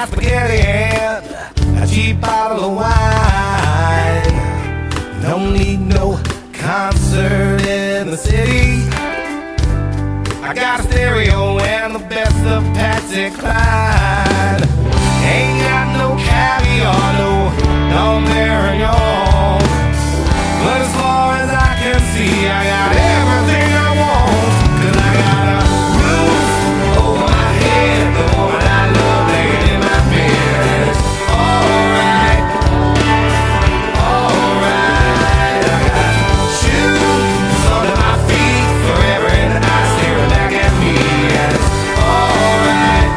got spaghetti and a cheap bottle of wine. Don't need no concert in the city. I got a stereo and the best of Patsy Cline. Ain't got no caviar, no Dom Perignon, but as far as I can see, I got everything I want. 'Cause I got a roof over my head, the woman I love laying in my bed. It's alright, alright. I got shoes under my feet forever, and the eyes staring back at me. And it's alright,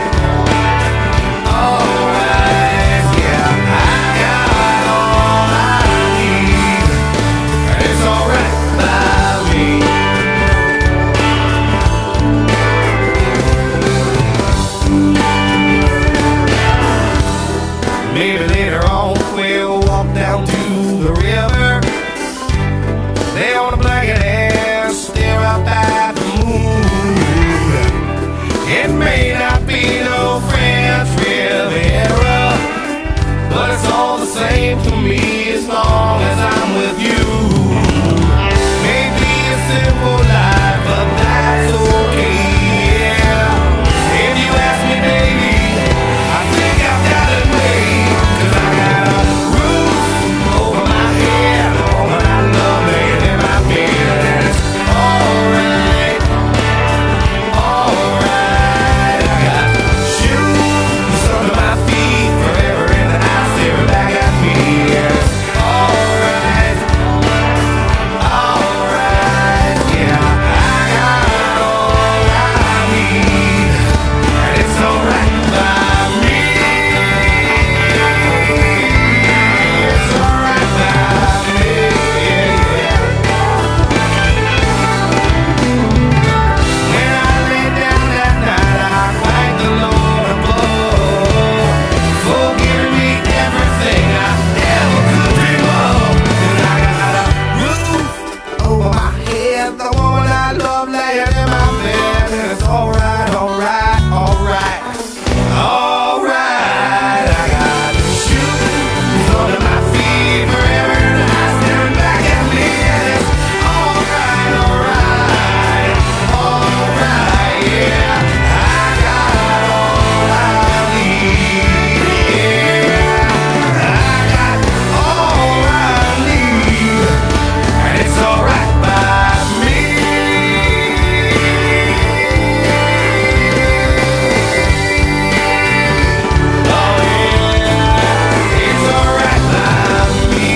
alright. Yeah, I got all I need, and it's alright by me. Maybe later on we'll walk down to the river, lay on a blanket and stare up at the moon. It may not be no French Riviera, but it's all the same to me as long as I'm with you. Maybe a simple life, but that's okay, yeah. If you ask me, baby, I think I've got it made. 'Cause I got a roof over my head, the woman I love laying in my bed. And it's alright, alright. I got shoes under my feet forever, and the eyes staring back at me. And it's alright, alright. Yeah, I got all I need, and it's alright by me. It's alright by me, yeah. When I lay down that night, I thank the Lord above for giving me everything I ever could dream of. 'Cause I got a roof over my head, the woman I love laying in my bed. And it's alright, alright, alright, alright. I got shoes under my feet forever, and the eyes staring back at me. And it's alright, alright, alright, yeah. I got all I need, yeah. I got all I need, and it's alright by me. Oh yeah, it's alright by me,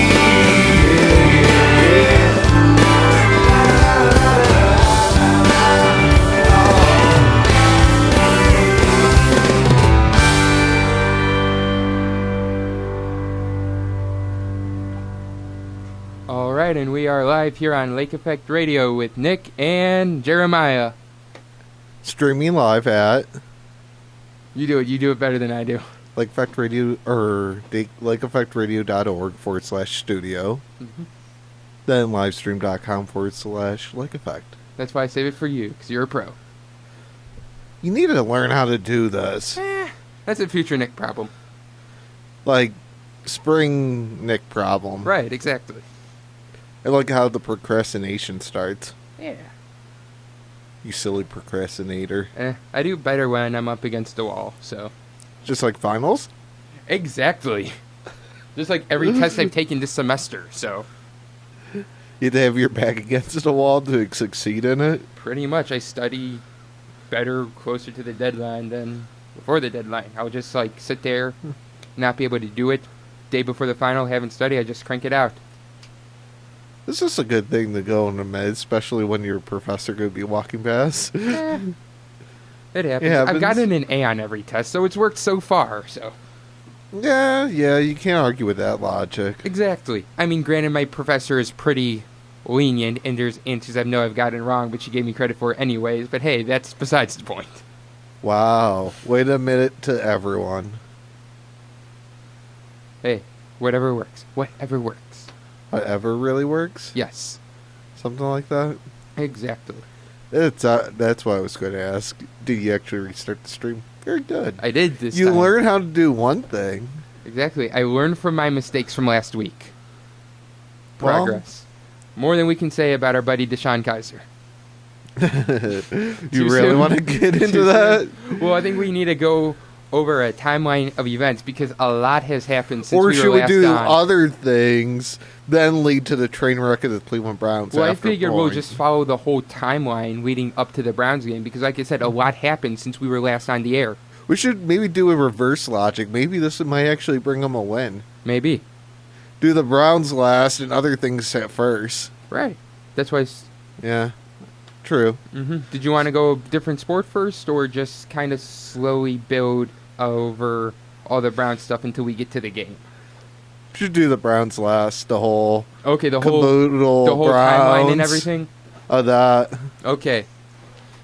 All right, and we are live here on Lake Effect Radio with Nick and Jeremiah. Streaming live at You do it. You do it better than I do. Lake Effect Radio or lakeeffectradio.org/studio. Then livestream.com/Lake Effect. That's why I save it for you, because you're a pro. You need to learn how to do this. That's a future Nick problem. Like spring Nick problem. Right, exactly. I like how the procrastination starts. Yeah. You silly procrastinator. I do better when I'm up against the wall, so. Just like finals? Exactly. Just like every test I've taken this semester, so. You have to have your back against the wall to succeed in it? Pretty much, I study better closer to the deadline than before the deadline. I'll just like sit there, not be able to do it. Day before the final, haven't studied, I just crank it out. This is a good thing to go into med, especially when your professor could be walking past. It happens. It happens. I've gotten an A on every test, so it's worked so far, so. Yeah, you can't argue with that logic. Exactly. I mean, granted, my professor is pretty lenient, and there's answers I know I've gotten wrong, but she gave me credit for it anyways, but hey, that's besides the point. Wow. Way to admit it to everyone. Hey, whatever works. Whatever works. Whatever really works? Yes. Something like that? Exactly. That's what I was going to ask. Did you actually restart the stream? Very good. I did this You time. learn how to do one thing. Exactly. I learned from my mistakes from last week. Well- Progress. More than we can say about our buddy Deshaun Kaiser. You Too really soon? want to get Too into that? soon? Well, I think we need to go over a timeline of events because a lot has happened since Or we should were we last do on. other things, then lead to the train wreck of the Cleveland Browns? Well, I after figured we'll point? just follow the whole timeline leading up to the Browns game because, like I said, a lot happened since we were last on the air. We should maybe do a reverse logic. Maybe this might actually bring them a win. Maybe. Do the Browns last and other things at first. Right. That's why. Yeah, true. Did you want to go different sport first, or just kind of slowly build over all the Brown stuff until we get to the game? Should do the Browns last. The whole Okay, the caboodle whole Browns timeline and everything. of that. Okay.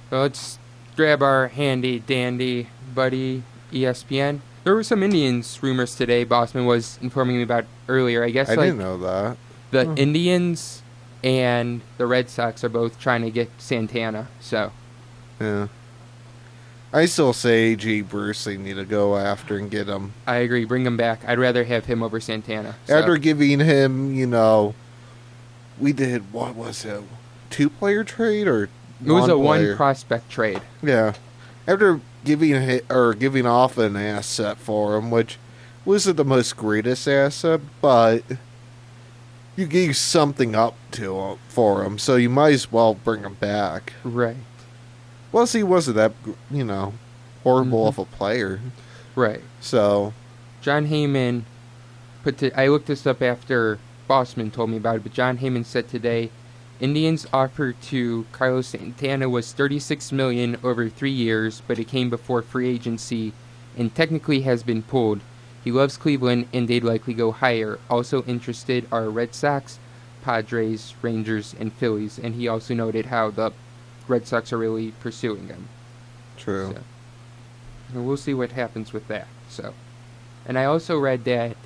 So let's grab our handy dandy buddy ESPN. There were some Indians rumors today. Bossman was informing me about earlier. I guess I like didn't know that. the Indians and the Red Sox are both trying to get Santana. So Yeah. I still say G. Bruce they need to go after and get him. I agree. Bring him back. I'd rather have him over Santana. So. After giving him, we did, what was it? 2-player trade or it was a player? one prospect trade. Yeah. After giving off an asset for him, which wasn't the most greatest asset, but you gave something up to him for him, so you might as well bring him back. Right. Plus, he wasn't that, horrible Mhm. of a player. Right. So, John Heyman I looked this up after Bossman told me about it, but John Heyman said today, Indians' offer to Carlos Santana was $36 million over 3 years, but it came before free agency and technically has been pulled. He loves Cleveland and they'd likely go higher. Also interested are Red Sox, Padres, Rangers, and Phillies, and he also noted how the Red Sox are really pursuing him. true. So, and we'll see what happens with that. So, and I also read that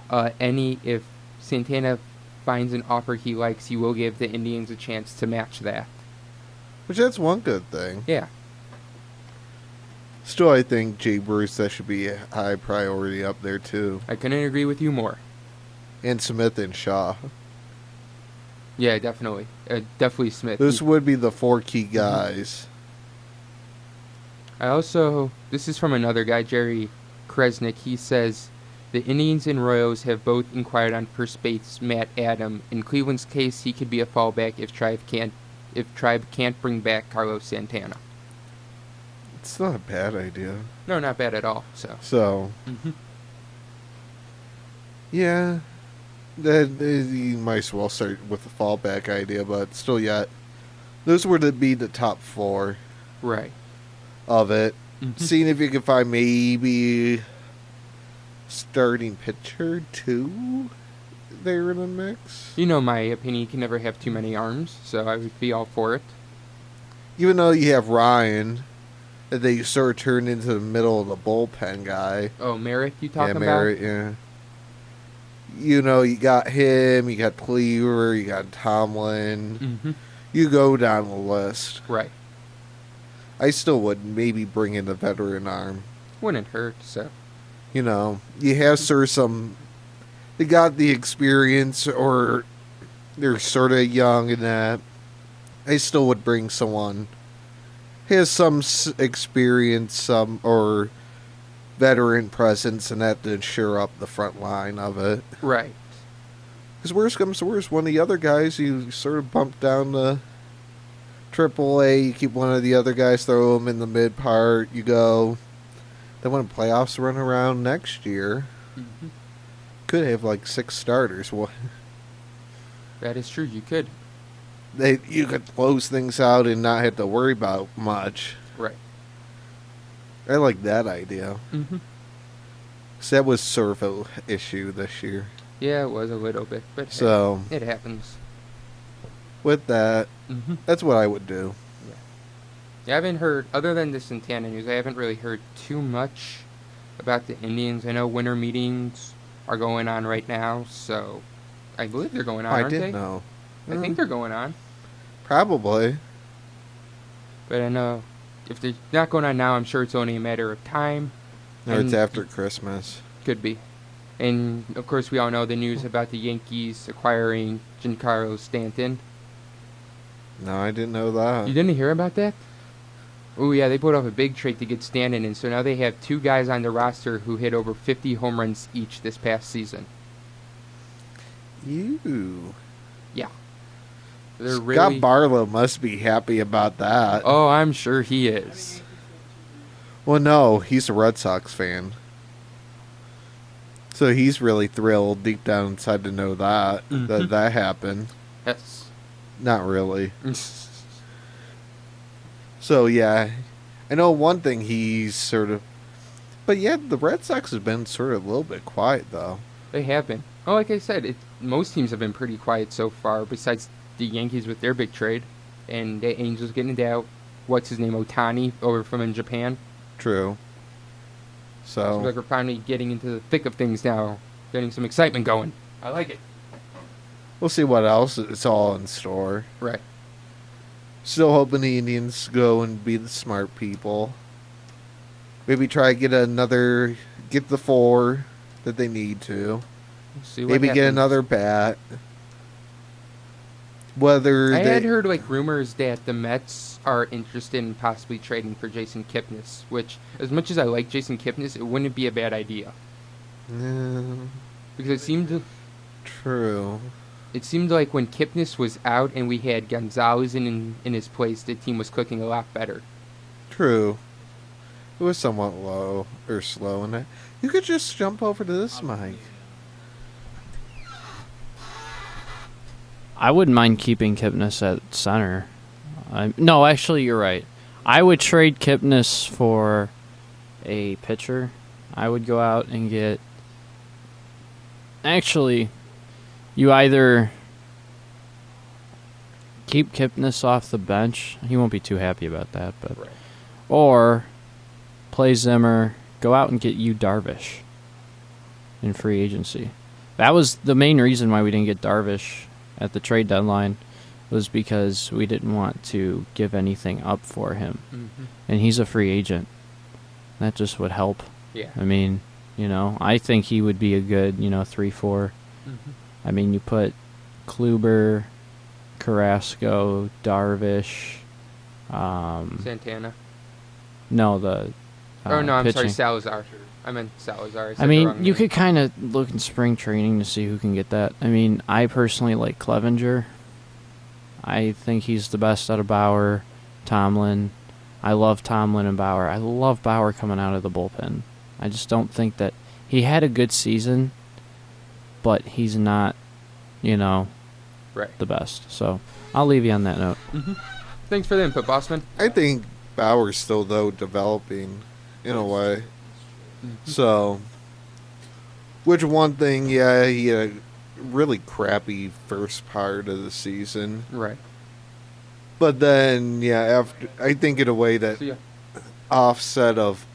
if Santana finds an offer he likes, he will give the Indians a chance to match that. Which that's one good thing. Yeah, Still, I think Jay Bruce, that should be a high priority up there, too. I couldn't agree with you more. And Smith and Shaw. Yeah, definitely. Definitely Smith. Those would be the 4 key guys. This is from another guy, Jerry Kresnick. He says, the Indians and Royals have both inquired on first base Matt Adam. In Cleveland's case, he could be a fallback if Tribe can't bring back Carlos Santana. It's not a bad idea. No, not bad at all. So, Mhm. yeah. You might as well start with the fallback idea, but still yet. Those were to be the top 4 Right. of it. Mhm. Seeing if you can find maybe starting pitcher 2 there in the mix. You know my opinion, you can never have too many arms, so I would be all for it. Even though you have Ryan, and then you sort of turn into the middle of the bullpen guy. Oh, Merritt, you talking Yeah, Merritt, yeah. You got him, you got Cleaver, you got Tomlin. about? Mm-hmm. You go down the list. Right. I still would maybe bring in a veteran arm. Wouldn't hurt, so. You have sort of they got the experience, or they're sort of young in that. I still would bring someone has some experience, or veteran presence, and that to shore up the front line of it. Right. Because worst comes to worst, one of the other guys, you sort of bump down to AAA, you keep one of the other guys, throw them in the mid part, you go. Then when playoffs run around next year, Mm-hmm. could have like 6 starters. That is true, you could. You could close things out and not have to worry about much. Right. I like that idea. Mm-hmm. So that was sort of an issue this year. Yeah, it was a little bit, but So it happens. with that, Mm-hmm. that's what I would do. Yeah, I haven't heard, other than the Santana news, I haven't really heard too much about the Indians. I know winter meetings are going on right now, so I believe they're going on, I aren't they? didn't know. I think they're going on. Probably. But I know if they're not going on now, I'm sure it's only a matter of time. Or it's And- after Christmas. Could be. And, of course, we all know the news about the Yankees acquiring Giancarlo Stanton. No, I didn't know that. You didn't hear about that? Oh, yeah, they put off a big trade to get Stanton, and so now they have 2 guys on the roster who hit over 50 home runs each this past season. You. Yeah. They're Scott really... Barlow must be happy about that. Oh, I'm sure he is. Well, no, he's a Red Sox fan. So he's really thrilled deep down inside to know that Mhm. that happened. Yes. Not really. So yeah, I know one thing he's sort of, but yeah, the Red Sox have been sort of a little bit quiet though. They have been. Oh, like I said, most teams have been pretty quiet so far, besides the Yankees with their big trade, and the Angels getting that, what's his name, Otani, over from in Japan. True. So So like we're finally getting into the thick of things now, getting some excitement going. I like it. we'll see what else is all in store. Right. Still hoping the Indians go and be the smart people. Maybe try to get the 4 that they need to. We'll see what Maybe get happens. another bat. Whether I they, had heard like rumors that the Mets are interested in possibly trading for Jason Kipnis, which, as much as I like Jason Kipnis, it wouldn't be a bad idea because it seemed like when Kipnis was out and we had Gonzalez in his place, the team was clicking a lot better. True. It was somewhat slow in it. You could just jump over to this mic. I wouldn't mind keeping Kipnis at center. No, actually, you're right. I would trade Kipnis for a pitcher. I would go out and get... Actually, you either keep Kipnis off the bench. He won't be too happy about that. But Right. Or play Zimmer, go out and get Yu Darvish in free agency. That was the main reason why we didn't get Darvish at the trade deadline, was because we didn't want to give anything up for him. Mm-hmm. And he's a free agent. That just would help. Yeah. I mean, I think he would be a good, 3-4. Mm-hmm. I mean, you put Kluber, Carrasco, Darvish, Santana. no, the Oh no, I'm sorry, pitching. Salazar. I meant Salazar. I mean, you could kind of look in spring training to see who can get that. I mean, I personally like Clevenger. I think he's the best out of Bauer, Tomlin. I love Tomlin and Bauer. I love Bauer coming out of the bullpen. I just don't think that he had a good season, but he's not, Right. the best. So I'll leave you on that note. Mm-hmm. Thanks for the input, Bossman. I think Bauer's still, though, developing in a way. So, which one thing, yeah, he had a really crappy first part of the season. Right. But then, yeah, after I think in a way that So yeah. offset of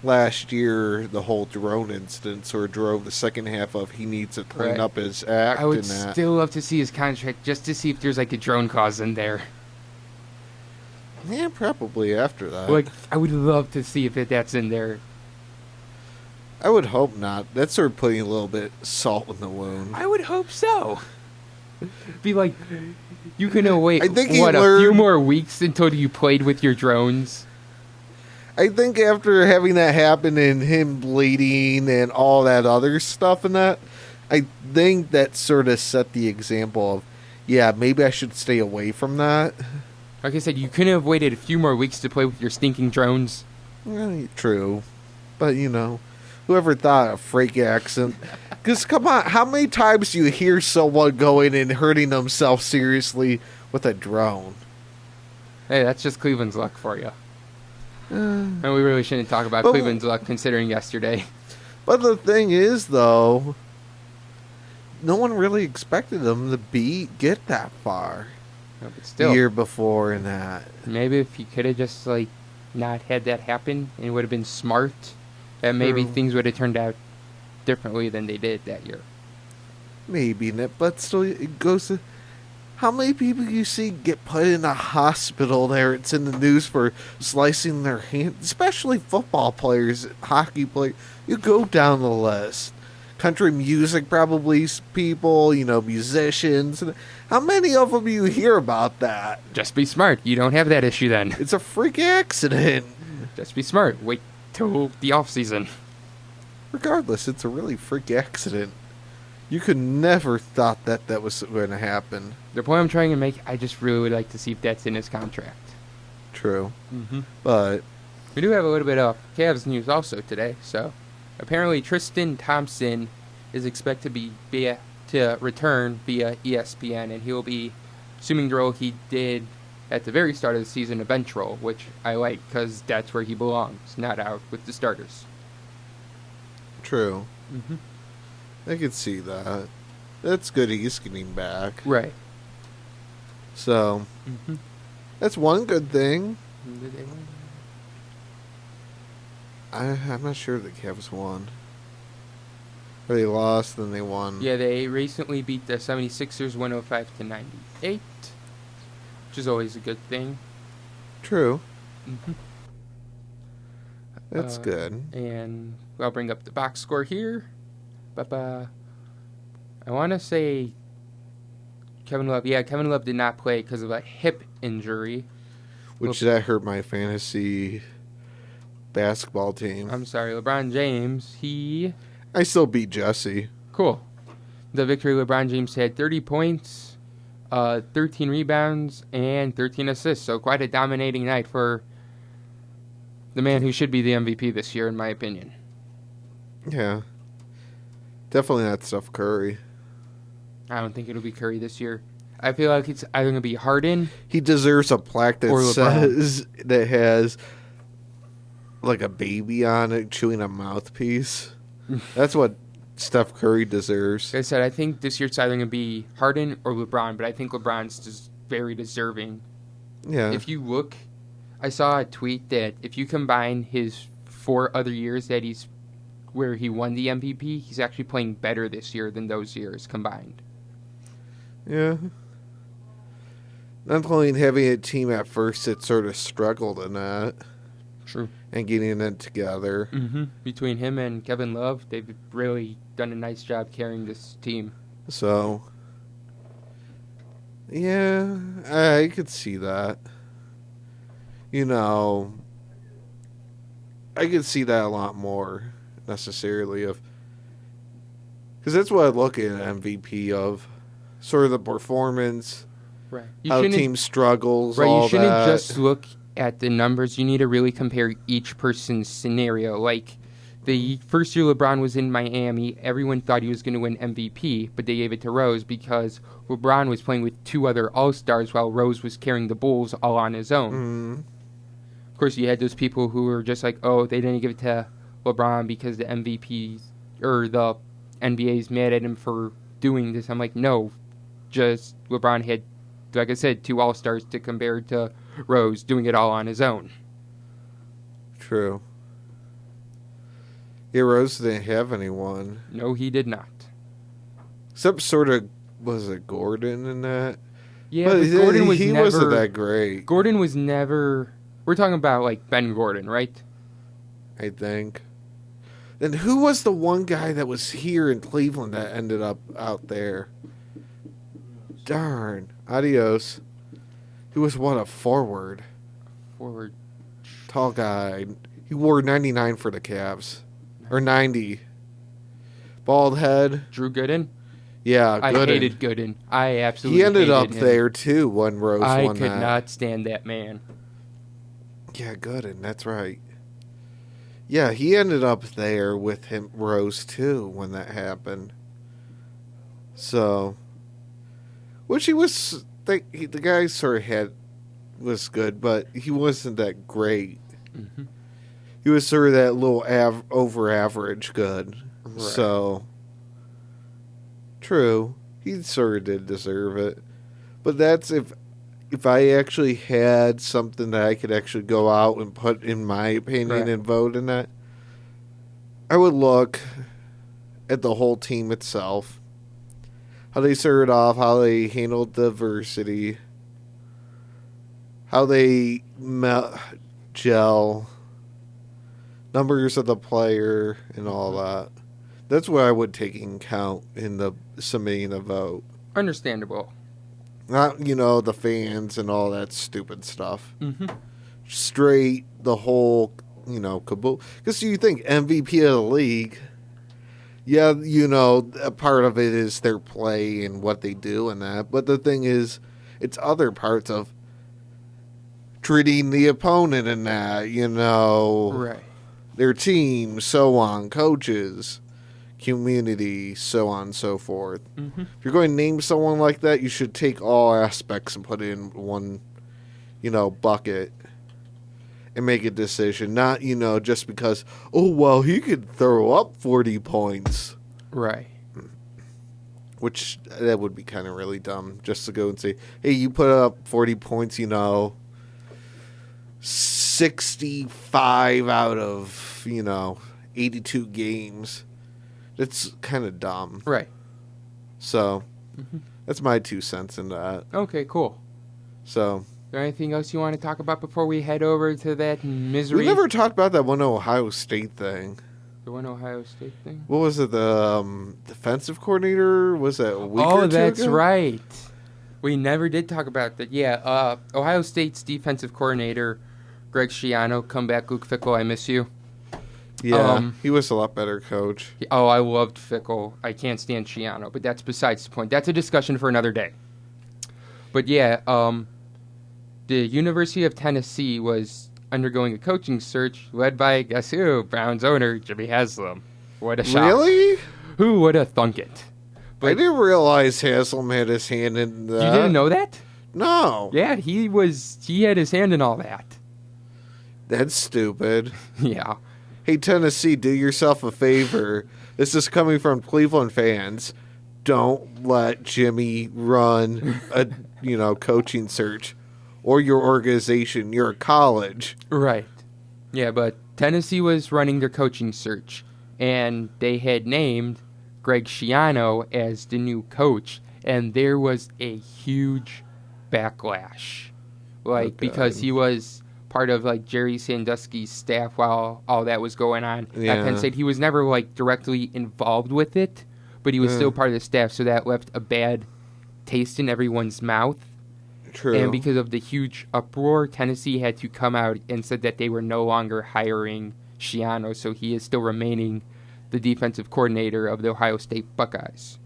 last year, the whole drone incident sort of drove the second half of he needs to clean Right. up his act I would and that. still love to see his contract just to see if there's like a drone clause in there. Yeah, probably after that. Like, I would love to see if that's in there. I would hope not. That's sort of putting a little bit salt in the wound. I would hope so. Be like, you can wait, I think he a few learned- more weeks until you played with your drones? I think after having that happen and him bleeding and all that other stuff and that, I think that sort of set the example of, yeah, maybe I should stay away from that. Like I said, you couldn't have waited a few more weeks to play with your stinking drones. True. But, whoever thought a freak accent. Because, come on, how many times do you hear someone going and hurting themselves seriously with a drone? Hey, that's just Cleveland's luck for you. And we really shouldn't talk about But- Cleveland's luck considering yesterday. But the thing is, though, no one really expected them to get that far No, but the still, year before and that. maybe if you could have just not had that happen, and it would have been smart, that maybe True. things would have turned out differently than they did that year. Maybe, but still, it goes to... How many people you see get put in a hospital there? It's in the news for slicing their hand, especially football players, hockey players. You go down the list. Country music, probably people, musicians. How many of them you hear about that? Just be smart. You don't have that issue then. It's a freak accident. Just be smart. Wait till the off season. Regardless, it's a really freak accident. You could never thought that was going to happen. The point I'm trying to make, I just really would like to see if that's in his contract. True. Mm-hmm. But We do have a little bit of Cavs news also today. So, apparently Tristan Thompson is expected to return via ESPN, and he'll be assuming the role he did at the very start of the season, a bench role, which I like because that's where he belongs, not out with the starters. true. Mm-hmm. I could see that. That's good he's getting back. Right. So, Mm-hmm. that's one good thing. I'm not sure the Cavs won. Or they lost, then they won. Yeah, they recently beat the 76ers 105-98, which is always a good thing. True. Mm-hmm. That's good. And I'll bring up the box score here. I want to say Kevin Love. Yeah, Kevin Love did not play because of a hip injury. Which that hurt my fantasy basketball team. I'm sorry, LeBron James. I still beat Jesse. Cool. The victory, LeBron James had 30 points, 13 rebounds, and 13 assists. So quite a dominating night for the man who should be the MVP this year, in my opinion. Yeah. Definitely not Steph Curry. I don't think it'll be Curry this year. I feel like it's either going to be Harden. He deserves a plaque that Or LeBron. that has like a baby on it chewing a mouthpiece. That's what Steph Curry deserves. Like I said, I think this year it's either going to be Harden or LeBron, but I think LeBron's just very deserving. Yeah. If you look, I saw a tweet that if you combine his 4 other years that where he won the MVP, he's actually playing better this year than those years combined. Yeah. Not only having a team at first that sort of struggled in that True. and getting it together. Mm-hmm. Between him and Kevin Love, they've really done a nice job carrying this team. So, yeah, I could see that. I could see that a lot more necessarily because that's what I look at MVP of, sort of the performance, Right. how the team struggles, Right. all You shouldn't that. just look at the numbers. You need to really compare each person's scenario. Like the first year LeBron was in Miami, everyone thought he was going to win MVP, but they gave it to Rose because LeBron was playing with 2 other All-Stars while Rose was carrying the Bulls all on his own. Mm, Of course, you had those people who were just like, oh, they didn't give it to LeBron because the MVP or the NBA's mad at him for doing this. I'm like, no, just LeBron had, like I said, 2 All-Stars to compare to Rose doing it all on his own. true. Yeah, Rose didn't have anyone. No, he did not. Except sort of, was it Gordon in that? Yeah, but Gordon was he never. wasn't that great, Gordon was never. We're talking about like Ben Gordon, right? I think. Then who was the one guy that was here in Cleveland that ended up out there? Darn. Adios. He was what, a forward? Forward. Tall guy. He wore 99 for the Cavs. Or 90. Bald head. Drew Gooden. Yeah, I Gooden. hated Gooden. I absolutely. He ended hated up him. there too when Rose I won could that. not stand that man. Yeah, Gooden, that's right. Yeah, he ended up there with him, Rose too, when that happened. So, which he was, the guy sort of was good, but he wasn't that great. Mm-hmm. He was sort of that little over average good. Right. So, true, he sort of did deserve it. But that's if I actually had something that I could actually go out and put in my opinion Right. and vote in that, I would look at the whole team itself. how they started off, how they handled diversity, how they gel, numbers of the player, and all that. That's what I would take in count in the submitting a vote. Understandable. Not, the fans and all that stupid stuff. Mm-hmm. Straight, the whole, caboodle. Because you think MVP of the league, yeah, a part of it is their play and what they do and that. But the thing is, it's other parts of treating the opponent and that, Right. their team, so on, coaches, community, so on and so forth. Mm-hmm. If you're going to name someone like that, you should take all aspects and put it in one, bucket and make a decision. Not, just because, he could throw up 40 points. Right. Which, that would be kind of really dumb, just to go and say, hey, you put up 40 points, 65 out of, 82 games. That's kind of dumb. Right. So, that's my 2 cents in that. Okay, cool. So, Is there anything else you want to talk about before we head over to that misery? we never talked about that one Ohio State thing. The one Ohio State thing? What was it? The defensive coordinator? Was that a week or Oh, two that's ago? right. We never did talk about that. Yeah, Ohio State's defensive coordinator, Greg Schiano, come back, Luke Fickle, I miss you. Yeah, he was a lot better coach. Oh, I loved Fickle. I can't stand Schiano, but that's besides the point. That's a discussion for another day. But yeah, the University of Tennessee was undergoing a coaching search led by, guess who? Browns owner, Jimmy Haslam. What a shock. Really? Who would have thunk it? I didn't realize Haslam had his hand in that. You didn't know that? No. Yeah, he had his hand in all that. That's stupid. Yeah. Hey, Tennessee, do yourself a favor. This is coming from Cleveland fans. Don't let Jimmy run a, coaching search or your organization. You're a college. Right. Yeah, but Tennessee was running their coaching search, and they had named Greg Schiano as the new coach, and there was a huge backlash. Because he was part of, Jerry Sandusky's staff while all that was going on at Penn State. He was never, directly involved with it, but he was still part of the staff, so that left a bad taste in everyone's mouth. True. And because of the huge uproar, Tennessee had to come out and said that they were no longer hiring Schiano, so he is still remaining the defensive coordinator of the Ohio State Buckeyes.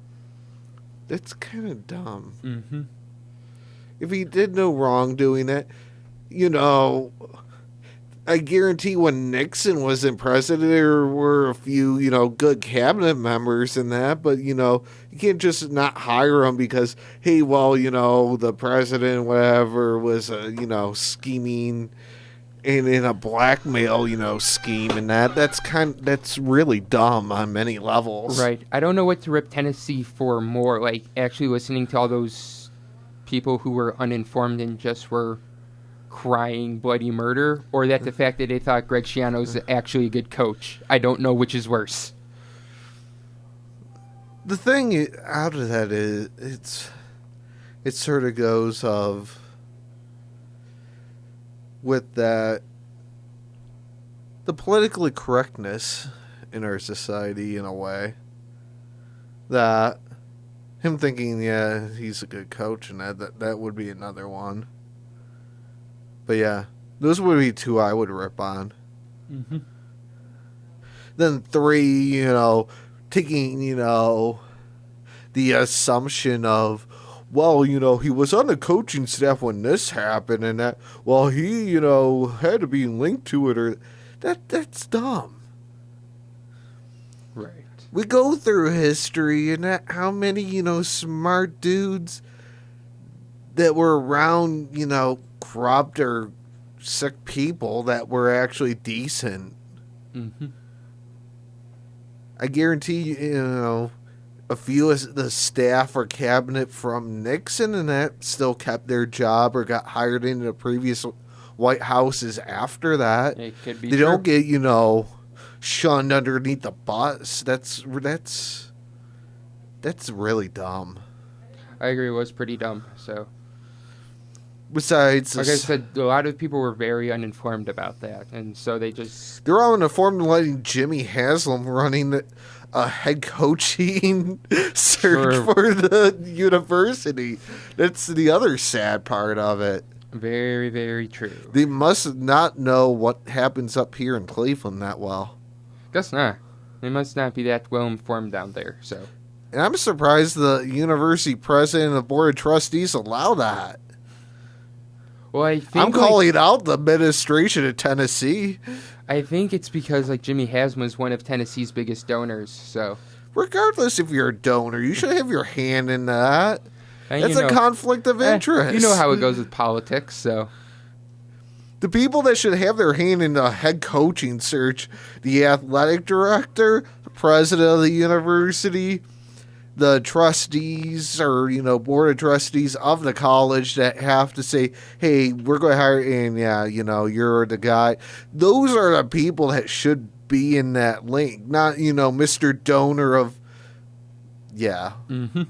That's kind of dumb. Mm-hmm. If he did no wrong doing that, I guarantee when Nixon wasn't president, there were a few, good cabinet members in that, but, you can't just not hire them because, hey, well, the president, whatever, was, scheming and in a blackmail, scheme and that. That's really dumb on many levels. Right. I don't know what to rip Tennessee for more, actually listening to all those people who were uninformed and just were crying bloody murder, or that the fact that they thought Greg Schiano is actually a good coach. I don't know which is worse. The thing out of that is, it sort of goes of, with that, the politically correctness in our society in a way, that him thinking, yeah, he's a good coach, and that would be another one. But yeah, those would be 2 I would rip on. Mm-hmm. Then 3, taking, the assumption of, well, he was on the coaching staff when this happened, and that, well, he, had to be linked to it, or that's dumb. Right. We go through history, and how many, smart dudes that were around, corrupt or sick people that were actually decent. Mm-hmm. I guarantee a few of the staff or cabinet from Nixon and that still kept their job or got hired into the previous White Houses after that. It could be they true. don't get, shunned underneath the bus. That's really dumb. I agree. It was pretty dumb. So, Besides, like I said, a lot of people were very uninformed about that, and so they just they're all uninformed letting Jimmy Haslam running a head coaching search Sure. for the university. That's the other sad part of it. very, very true. They must not know what happens up here in Cleveland that well. Guess not. They must not be that well informed down there. So, And I'm surprised the university president and the board of trustees allow that. well, I think I'm calling out the administration of Tennessee. I think it's because like Jimmy Haslam is one of Tennessee's biggest donors. So, Regardless if you're a donor, you should have your hand in that. and That's a conflict of interest. You know how it goes with politics. So, The people that should have their hand in the head coaching search, the athletic director, the president of the university, the trustees or, board of trustees of the college that have to say, hey, we're going to hire, and yeah, you're the guy. Those are the people that should be in that link, not, Mr. Donor of, yeah. mm-hmm.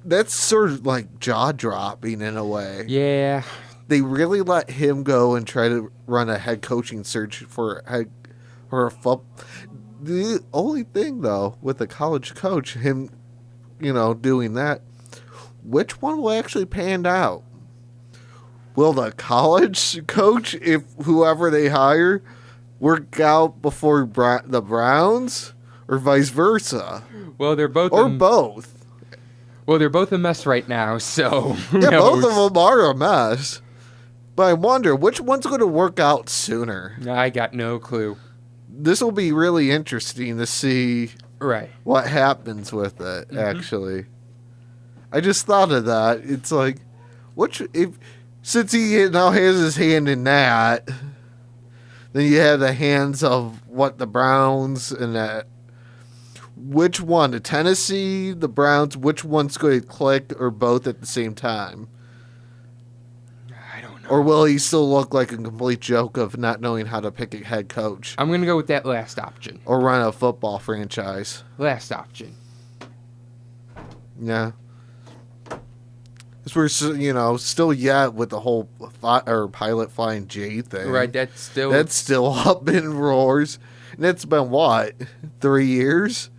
That's sort of like jaw-dropping in a way. Yeah, They really let him go and try to run a head coaching search for a football. The only thing, though, with the college coach, him, doing that, which one will actually pan out? Will the college coach, if whoever they hire, work out before the Browns, or vice versa, well, they're both or both? well, they're both a mess right now. So, who Yeah, both knows? of them are a mess. But I wonder which one's going to work out sooner. I got no clue. This will be really interesting to see Right. what happens with it, actually. I just thought of that. It's like, since he now has his hand in that, then you have the hands of what the Browns and that. Which one? The Tennessee, the Browns, which one's going to click, or both at the same time? I don't know. Or will he still look like a complete joke of not knowing how to pick a head coach I'm gonna go with that last option. or run a football franchise? Last option. Yeah. Because we're, still yet with the whole Pilot Flying J thing. Right. That's Still up in roars. And it's been, what, 3 years?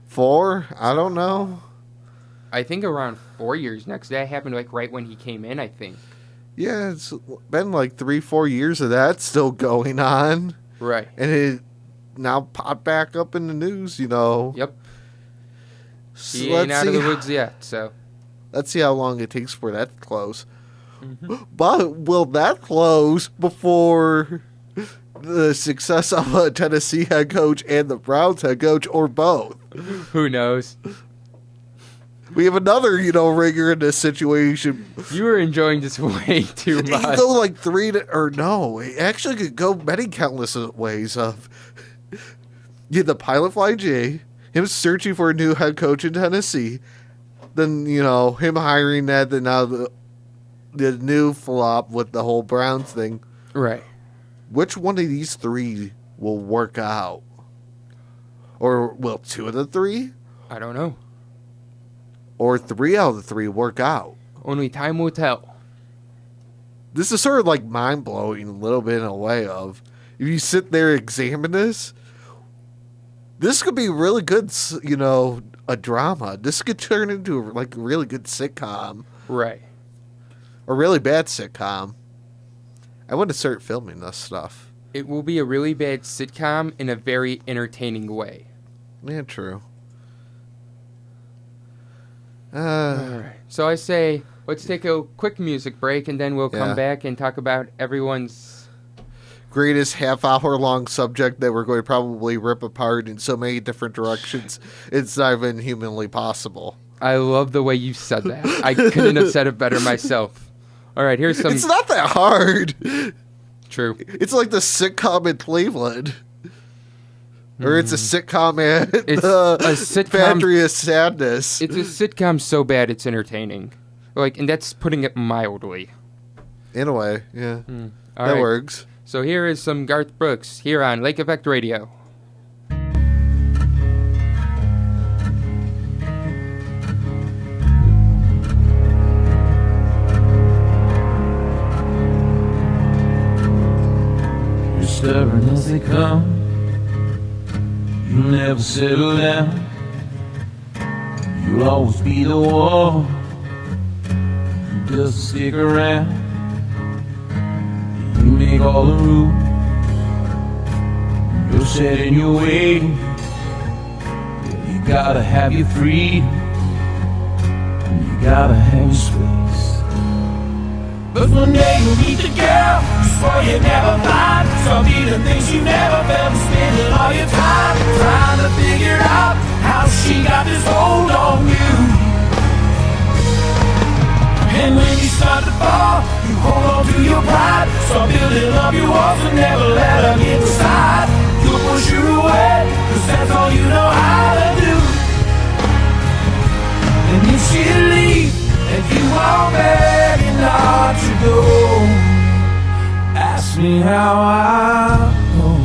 4? I don't know. I think around 4 years next. That happened like right when he came in. I think. Yeah, it's been like 3-4 years of that still going on. Right. And it now popped back up in the news, Yep. So He ain't out of the woods yet. So. Let's see how long it takes for that to close. But will that close before the success of a Tennessee head coach and the Browns head coach, or both? Who knows? We have another, ringer in this situation. You were enjoying this way too It much. could go like it actually could go many countless ways of the Pilot Fly J, him searching for a new head coach in Tennessee, then, him hiring that, then now the new flop with the whole Browns thing. Right. Which one of these three will work out? Or will 2 of the 3? I don't know. Or 3 out of the 3 work out? Only time will tell. This is sort of like mind-blowing a little bit in a way of, if you sit there and examine this could be really good, a drama. This could turn into a really good sitcom. Right. A really bad sitcom. I want to start filming this stuff. It will be a really bad sitcom in a very entertaining way. Yeah, true. Alright. So I say, let's take a quick music break and then we'll Yeah. come back and talk about everyone's... Greatest half-hour-long subject that we're going to probably rip apart in so many different directions, it's not even humanly possible. I love the way you said that. I couldn't have said it better myself. Alright, here's some... It's not that hard. True. It's like the sitcom in Cleveland. Or it's a sitcom at It's the a sitcom- Factory of Sadness. It's a sitcom so bad it's entertaining. And that's putting it mildly. In a way, yeah. All that right. works. So here is some Garth Brooks here on Lake Effect Radio. come, you'll never settle down. You'll always be the one who doesn't stick around. You make all the rules, you're set in your way. Yeah, you gotta have your freedom, you gotta have your space. But one day you'll meet the girl you swore you'd never find. Some be the things you never felt, and spending all your time trying to figure out how she got this hold on you. And when you start to fall, you hold on to your pride. Start building up your walls and never let her get inside. You'll push her away, 'cause that's all you know how to do. And if she leave, and you are begging not to go, ask me how I know.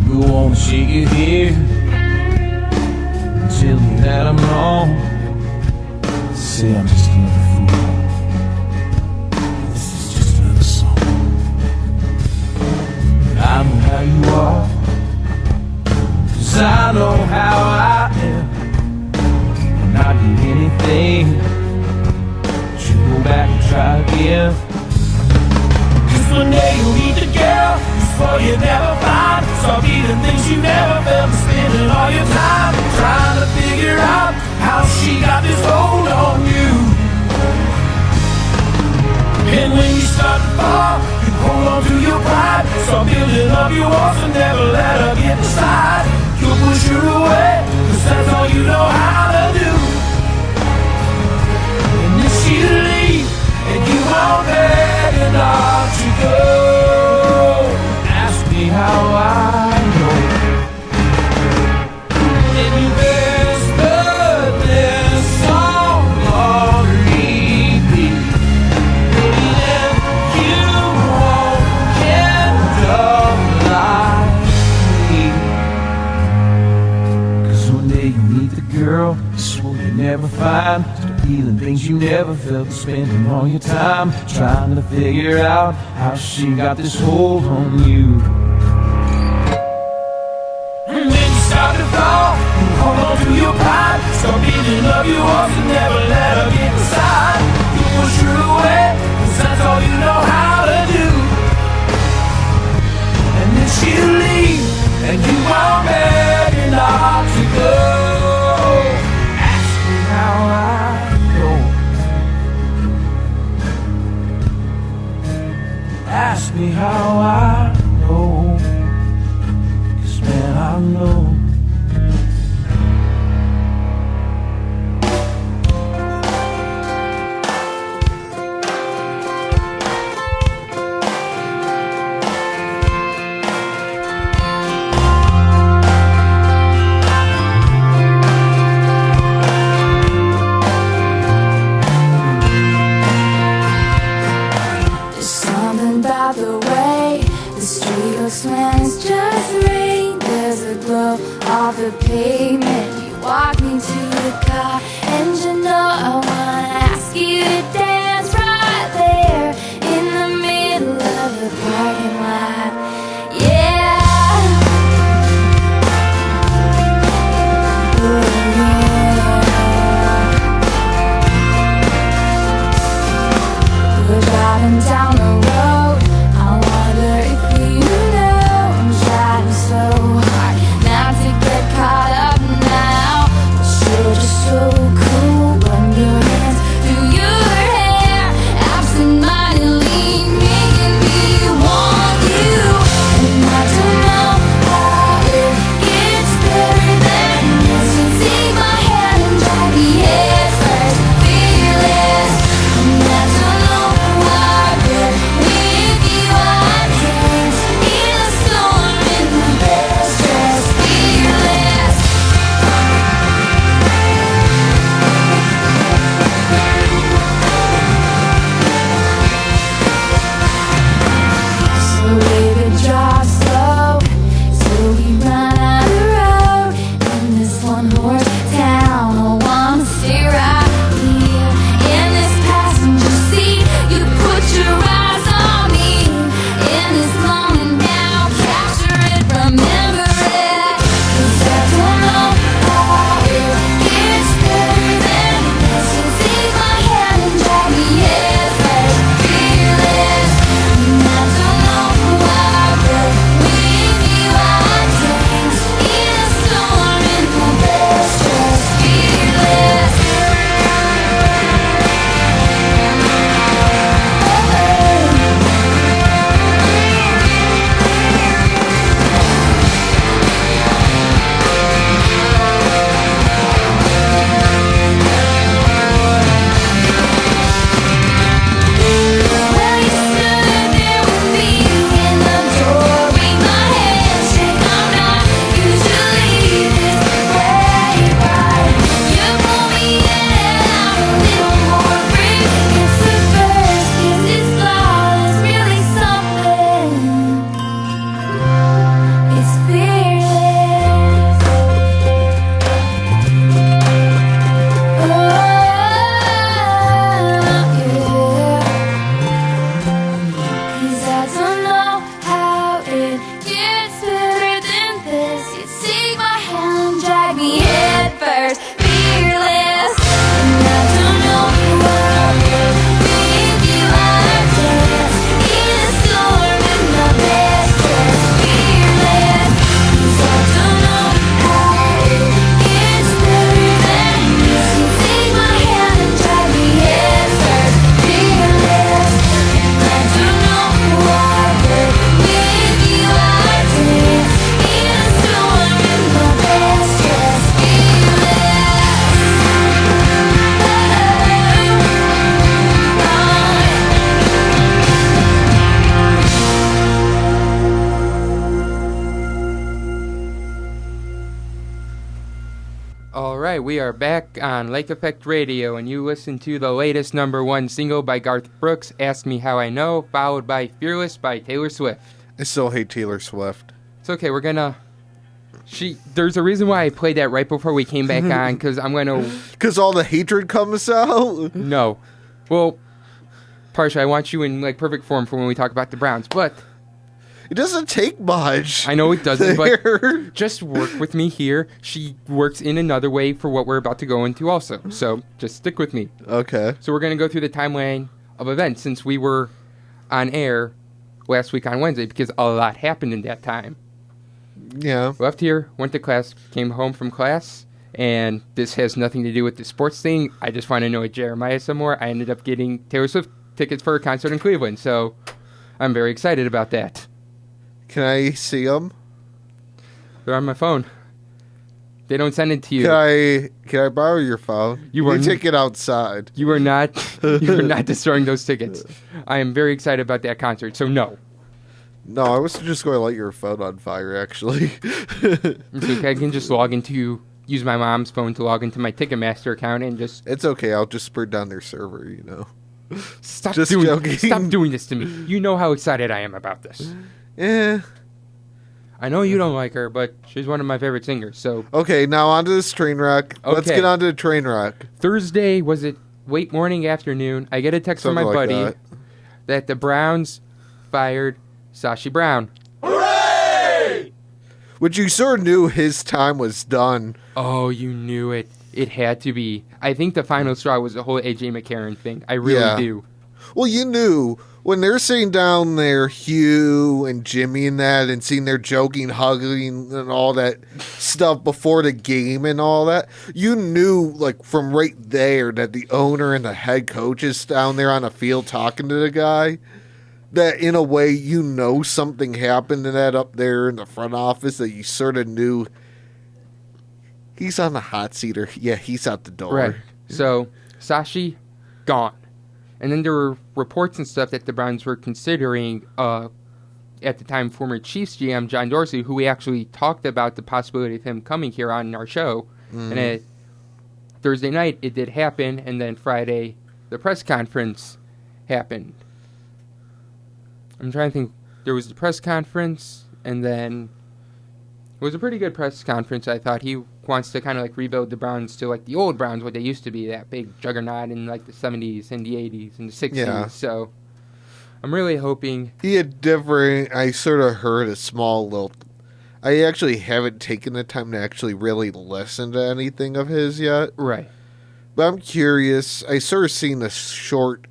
Go on and shake your head and tell me that I'm wrong. Say I'm just another fool. This is just another song. I know how you are, 'cause I know how I am. And I'd do anything to go back and try again. 'Cause one day you'll meet the girl you swore you'd never find. Start feeling things you never felt, and spending all your time trying to figure out how she got this hold on you. And when you start to fall, you hold on to your pride. Start building up your walls and never let her get inside. You'll push her away, 'cause that's all you know how to do. And if she leave, and you are begging not to go, ask me how I know. And you best put this song on repeat. Maybe then you won't end up like me. 'Cause one day you meet the girl you swore you'd never find. Start feeling things you never felt, spending all your time trying to figure out how she got this hold on you. And when you start to fall, you hold on to your pride. Start beating up your walls and never let her get inside. You push her away, 'cause that's all you know how to do. And then she'll leave, and you are begging not to go. Ask me how I know. Ask me how I know. 'Cause man, I know. There's something about the way the street looks when it's just rain. There's a glow off the pavement. You walk me to the car, and you know I wanna ask you to dance right there in the middle of the parking lot. Yeah. Oh, yeah. We're driving down the road. I wonder if you know I'm trying so hard not to get caught up now. But you're just so cool. Run your hands through your hair, absent-mindedly making me want. right, we are back on Lake Effect Radio, and you listen to the latest #1 single by Garth Brooks, Ask Me How I Know, followed by Fearless by Taylor Swift. I still hate Taylor Swift. It's okay, we're gonna... There's a reason why I played that right before we came back on, because I'm gonna... Because all the hatred comes out? No. Well, Parsha, I want you in like perfect form for when we talk about the Browns, but... It doesn't take much. I know it doesn't, there. but just work with me here. She works in another way for what we're about to go into also, so just stick with me. Okay. So we're going to go through the timeline of events since we were on air last week on Wednesday, because a lot happened in that time. Yeah. Left here, went to class, came home from class, and this has nothing to do with the sports thing. I just want to know Jeremiah some more. I ended up getting Taylor Swift tickets for a concert in Cleveland, so I'm very excited about that. Can I see them? They're on my phone. They don't send it to you. Can I borrow your phone? You are take it outside. You are not destroying those tickets. I am very excited about that concert, so no. No, I was just going to light your phone on fire, actually. It's okay. I can just use my mom's phone to log into my Ticketmaster account and just... It's okay. I'll just burn down their server, you know. Stop Just doing this to me. You know how excited I am about this. Eh. I know you don't like her, but she's one of my favorite singers, so... Okay, now on to this train wreck. Let's Okay. get on to the train wreck. Thursday, was it late morning, afternoon? I get a text from my Something like buddy that the Browns fired Sashi Brown. Which you sort of knew his time was done. Oh, you knew it. It had to be. I think the final straw was the whole A.J. McCarron thing. I really do. Well, you knew when they're sitting down there, Hugh and Jimmy and that, and seeing their joking, hugging, and all that stuff before the game and all that, you knew, like, from right there that the owner and the head coach is down there on the field talking to the guy. That, in a way, you know something happened to that up there in the front office that you sort of knew he's on the hot seat, or, yeah, he's out the door. Right. So, Sashi, gone. And then there were reports and stuff that the Browns were considering, at the time, former Chiefs GM John Dorsey, who we actually talked about the possibility of him coming here on our show. And Thursday night, it did happen, and then Friday, the press conference happened. I'm trying to think. There was the press conference, and then it was a pretty good press conference. I thought he wants to kind of like rebuild the Browns to like the old Browns, what they used to be, that big juggernaut in like the 70s and the 80s and the 60s. Yeah. So I'm really hoping. He had different, I sort of heard a small little, I actually haven't taken the time to actually really listen to anything of his yet. Right. But I'm curious. I sort of seen a short,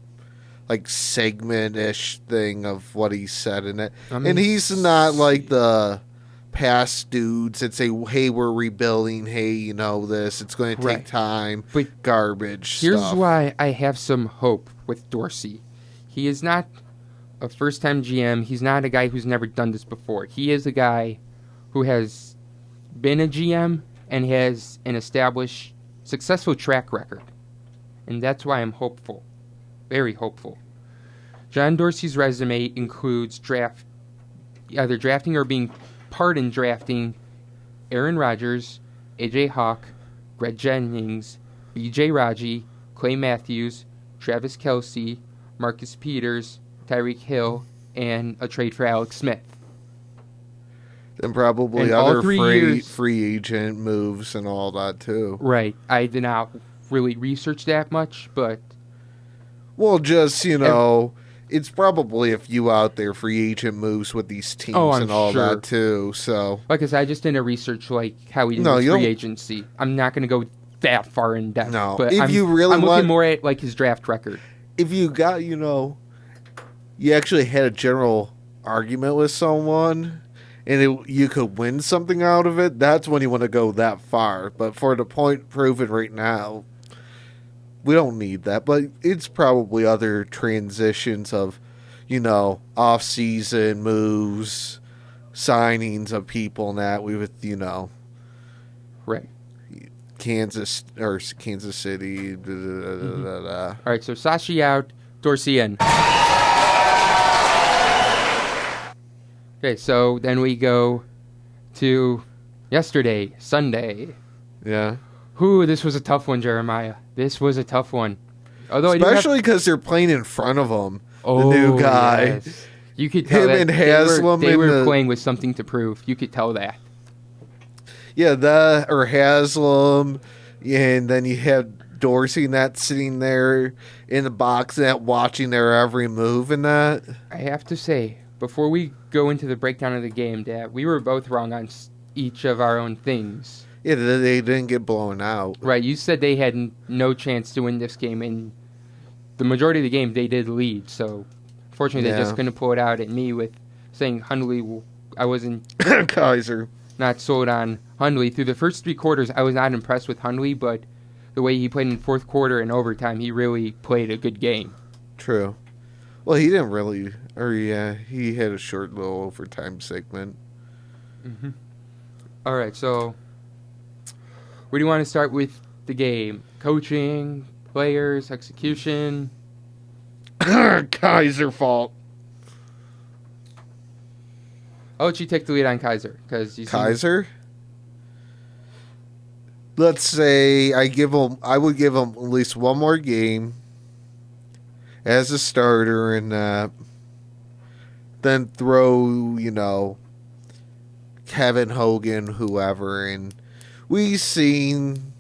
like, segment-ish thing of what he said in it. And he's not like the past dudes that say, hey, we're rebuilding, hey, you know this, it's going to take Right. time, But garbage here's stuff. why I have some hope with Dorsey. He is not a first-time GM. He's not a guy who's never done this before. He is a guy who has been a GM and has an established, successful track record. And that's why I'm hopeful. Very hopeful. John Dorsey's resume includes either drafting or being part in drafting Aaron Rodgers, A.J. Hawk, Greg Jennings, B.J. Raji, Clay Matthews, Travis Kelce, Marcus Peters, Tyreek Hill, and a trade for Alex Smith. And probably And all other 3 years- free agent moves and all that, too. Right. I did not really research that much, but... Well, just, you know, it's probably a few out there free agent moves with these teams I'm and all sure. that, too. So, Like I said, I just didn't research like how he did No, his you free don't- agency. I'm not going to go that far in depth. No. But If I'm, you really I'm want- looking more at like his draft record. if you got, you know, you actually had a general argument with someone and you could win something out of it, that's when you want to go that far. But for the point proven right now, we don't need that. But it's probably other transitions of, you know, off-season moves, signings of people and that. We would, you know, Right. Kansas City. Da, da, da, da, da, da. All right. So Sashi out, Dorsey in. Okay. So then we go to yesterday, Sunday. Yeah. Whew, this was a tough one, Jeremiah. This was a tough one. Although Especially because they're playing in front of him. The new guy. Yes. You could tell Him that and Haslam they in were the- playing with something to prove. You could tell that. Yeah, or Haslam. And then you have Dorsey and that sitting there in the box and that watching their every move and that. I have to say, before we go into the breakdown of the game, Dad, we were both wrong on each of our own things. Yeah, they didn't get blown out. Right, you said they had no chance to win this game, and the majority of the game they did lead, so fortunately they just couldn't pull it out at me with saying Hundley. I wasn't Kaiser. not sold on Hundley. Through the first 3 quarters, I was not impressed with Hundley, but the way he played in fourth quarter and overtime, he really played a good game. True. Well, he didn't really, he had a short little overtime segment. Mm-hmm. All right, so where do you want to start with the game? Coaching, players, execution? Kaiser fault. I'll let you take the lead on Kaiser. Kaiser? Let's say I would give him at least one more game as a starter and then throw, Kevin Hogan, whoever, and we've seen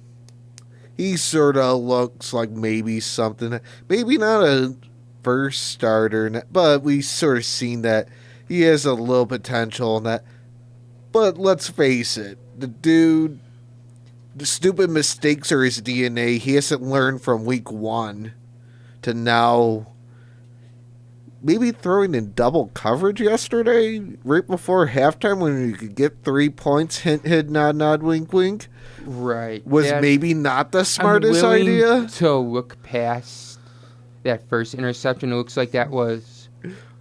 he sort of looks like maybe something, maybe not a first starter, but we sort of seen that he has a little potential in that. But let's face it, the stupid mistakes are his DNA. He hasn't learned from week 1 to now. Maybe throwing in double coverage yesterday, right before halftime when you could get 3 points, hint, hint, nod, nod, wink, wink. Right. Was maybe not the smartest I'm willing idea. to look past that first interception. It looks like that was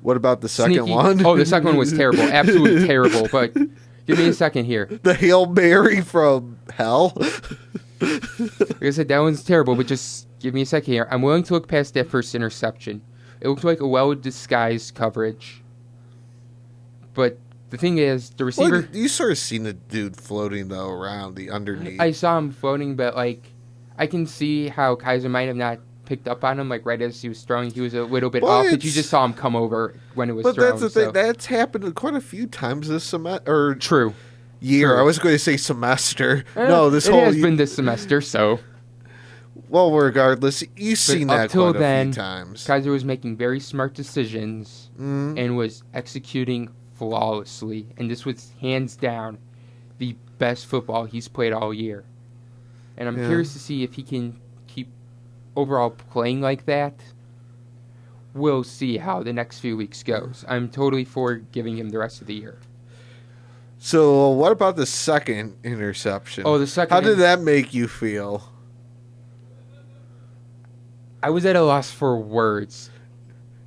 What about the second sneaky. one? Oh, the second one was terrible. Absolutely terrible. But give me a second here. The Hail Mary from hell. Like I said, that one's terrible, but just give me a second here. I'm willing to look past that first interception. It looked like a well-disguised coverage. But the thing is, the receiver... Well, you sort of seen the dude floating, though, around the underneath. I saw him floating, but, I can see how Kaiser might have not picked up on him, right as he was throwing. He was a little bit off, but you just saw him come over when it was thrown. But that's the thing. So. That's happened quite a few times this semester. True. Year. True. I was going to say semester. No, this it whole... has been this semester, so... Well, regardless, you've seen But that up till quite then, a few times. Kaiser was making very smart decisions and was executing flawlessly. And this was hands down the best football he's played all year. And I'm curious to see if he can keep overall playing like that. We'll see how the next few weeks goes. I'm totally for giving him the rest of the year. So, what about the second interception? Oh, the second... How did that make you feel? I was at a loss for words.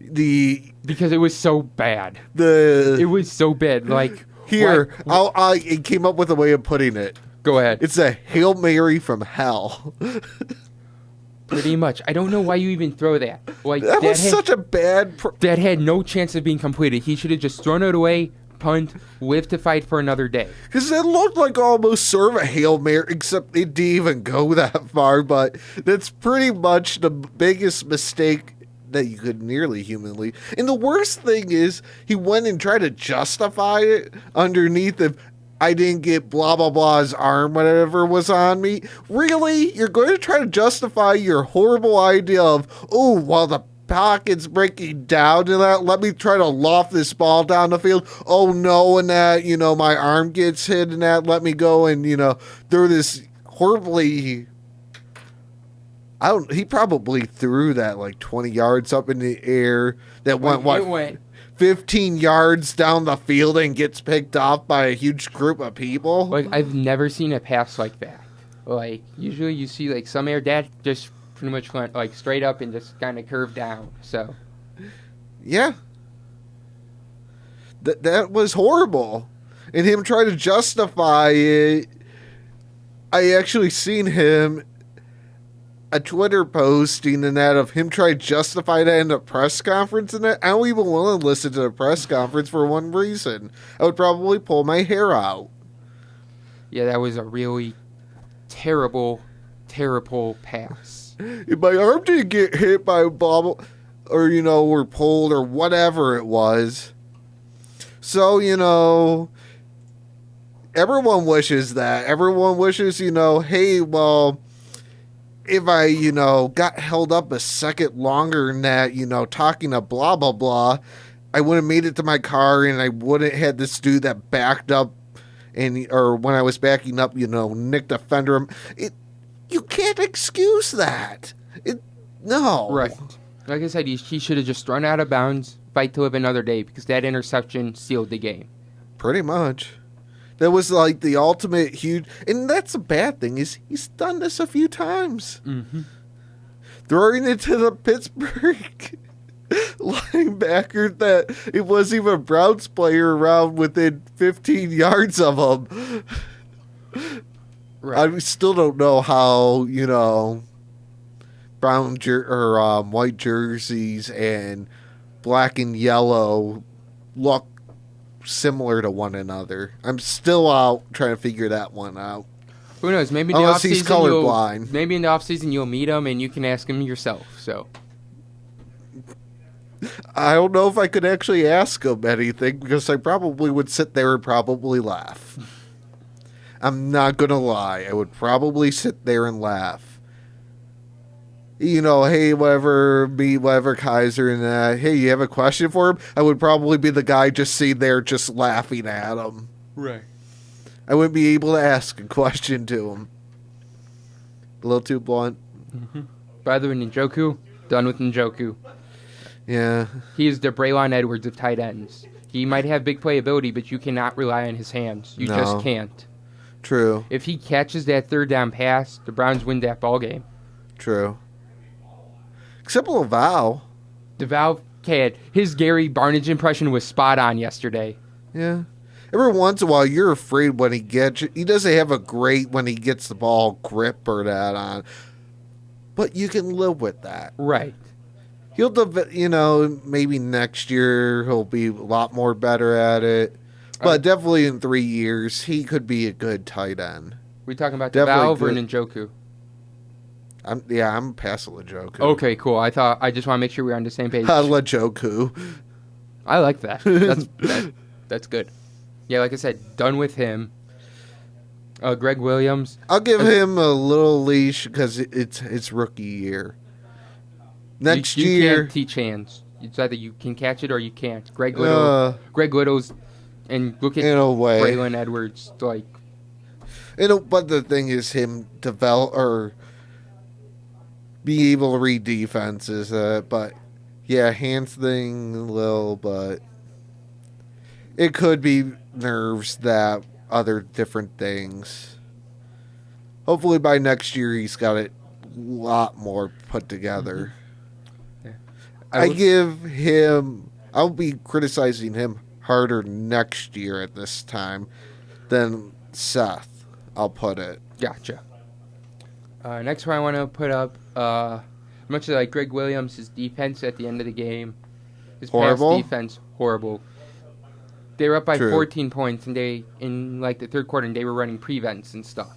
Because it was so bad. It was so bad. Here, I came up with a way of putting it. Go ahead. It's a Hail Mary from hell. Pretty much. I don't know why you even throw that. That was such a bad... that had no chance of being completed. He should have just thrown it away, punt, live to fight for another day. Because it looked like almost sort of a Hail Mary, except it didn't even go that far, but that's pretty much the biggest mistake that you could nearly humanly... And the worst thing is, he went and tried to justify it underneath the... I didn't get blah, blah, blah's arm, whatever was on me. Really? You're going to try to justify your horrible idea of, oh, while the pocket's breaking down to that, let me try to loft this ball down the field. Oh, no, and that, my arm gets hit and that, let me go and, throw this horribly... he probably threw that 20 yards up in the air that went 15 yards down the field and gets picked off by a huge group of people. I've never seen a pass like that. Usually you see some air that just pretty much went straight up and just kind of curved down. So yeah, that was horrible. And him trying to justify it, I actually seen him a Twitter posting and that of him trying to justify that in a press conference and that. I don't even want to listen to the press conference for one reason. I would probably pull my hair out. Yeah, that was a really terrible terrible pass. If my arm didn't get hit by a bobble, or, or pulled, or whatever it was. So, everyone wishes that. Everyone wishes, hey, well, if I, got held up a second longer than that, talking to blah, blah, blah, I would have made it to my car and I wouldn't had this dude that backed up or when I was backing up, nicked a fender. You can't excuse that. No. Right. Like I said, he should have just run out of bounds, fight to live another day, because that interception sealed the game. Pretty much. That was like the ultimate huge, and that's a bad thing, is he's done this a few times. Mm-hmm. Throwing it to the Pittsburgh linebacker that it wasn't even a Browns player around within 15 yards of him. Right. I still don't know how, brown white jerseys and black and yellow look similar to one another. I'm still out trying to figure that one out. Who knows? Maybe in the Unless he's colorblind. Maybe in the offseason you'll meet him and you can ask him yourself. So I don't know if I could actually ask him anything because I probably would sit there and probably laugh. I'm not going to lie. I would probably sit there and laugh. Hey, whatever, Kaiser and that. Hey, you have a question for him? I would probably be the guy just sitting there just laughing at him. right. I wouldn't be able to ask a question to him. A little too blunt. By the way, Njoku, done with Njoku. Yeah. He is the Braylon Edwards of tight ends. He might have big playability, but you cannot rely on his hands. You just can't. True. If he catches that third down pass, the Browns win that ball game. True. Except Laval. DeVal Cad, his Gary Barnage impression was spot on yesterday. Yeah. Every once in a while, you're afraid when he doesn't have a great when he gets the ball grip or that on. But you can live with that. Right. He'll, maybe next year he'll be a lot more better at it. But definitely in 3 years, he could be a good tight end. We talking about Definitely DeVal or good. Njoku? I'm past Lajoku. Okay, cool. I just want to make sure we're on the same page. Lajoku. I like that. That's good. Yeah, like I said, done with him. Greg Williams. I'll give him a little leash because it's rookie year. Next you year, can't teach hands. It's either you can catch it or you can't. Greg Little's, and look at in a way. Braylon Edwards. Like, but the thing is, him develop or be able to read defenses. But yeah, hands thing a little, but it could be nerves that other different things. Hopefully by next year he's got it a lot more put together. Mm-hmm. I'll be criticizing him harder next year at this time than Seth, I'll put it. Gotcha. Next one I want to put up, much like Greg Williams, his defense at the end of the game. His Horrible? pass defense, horrible. They were up by True. 14 points, and in the third quarter, and they were running prevents and stuff.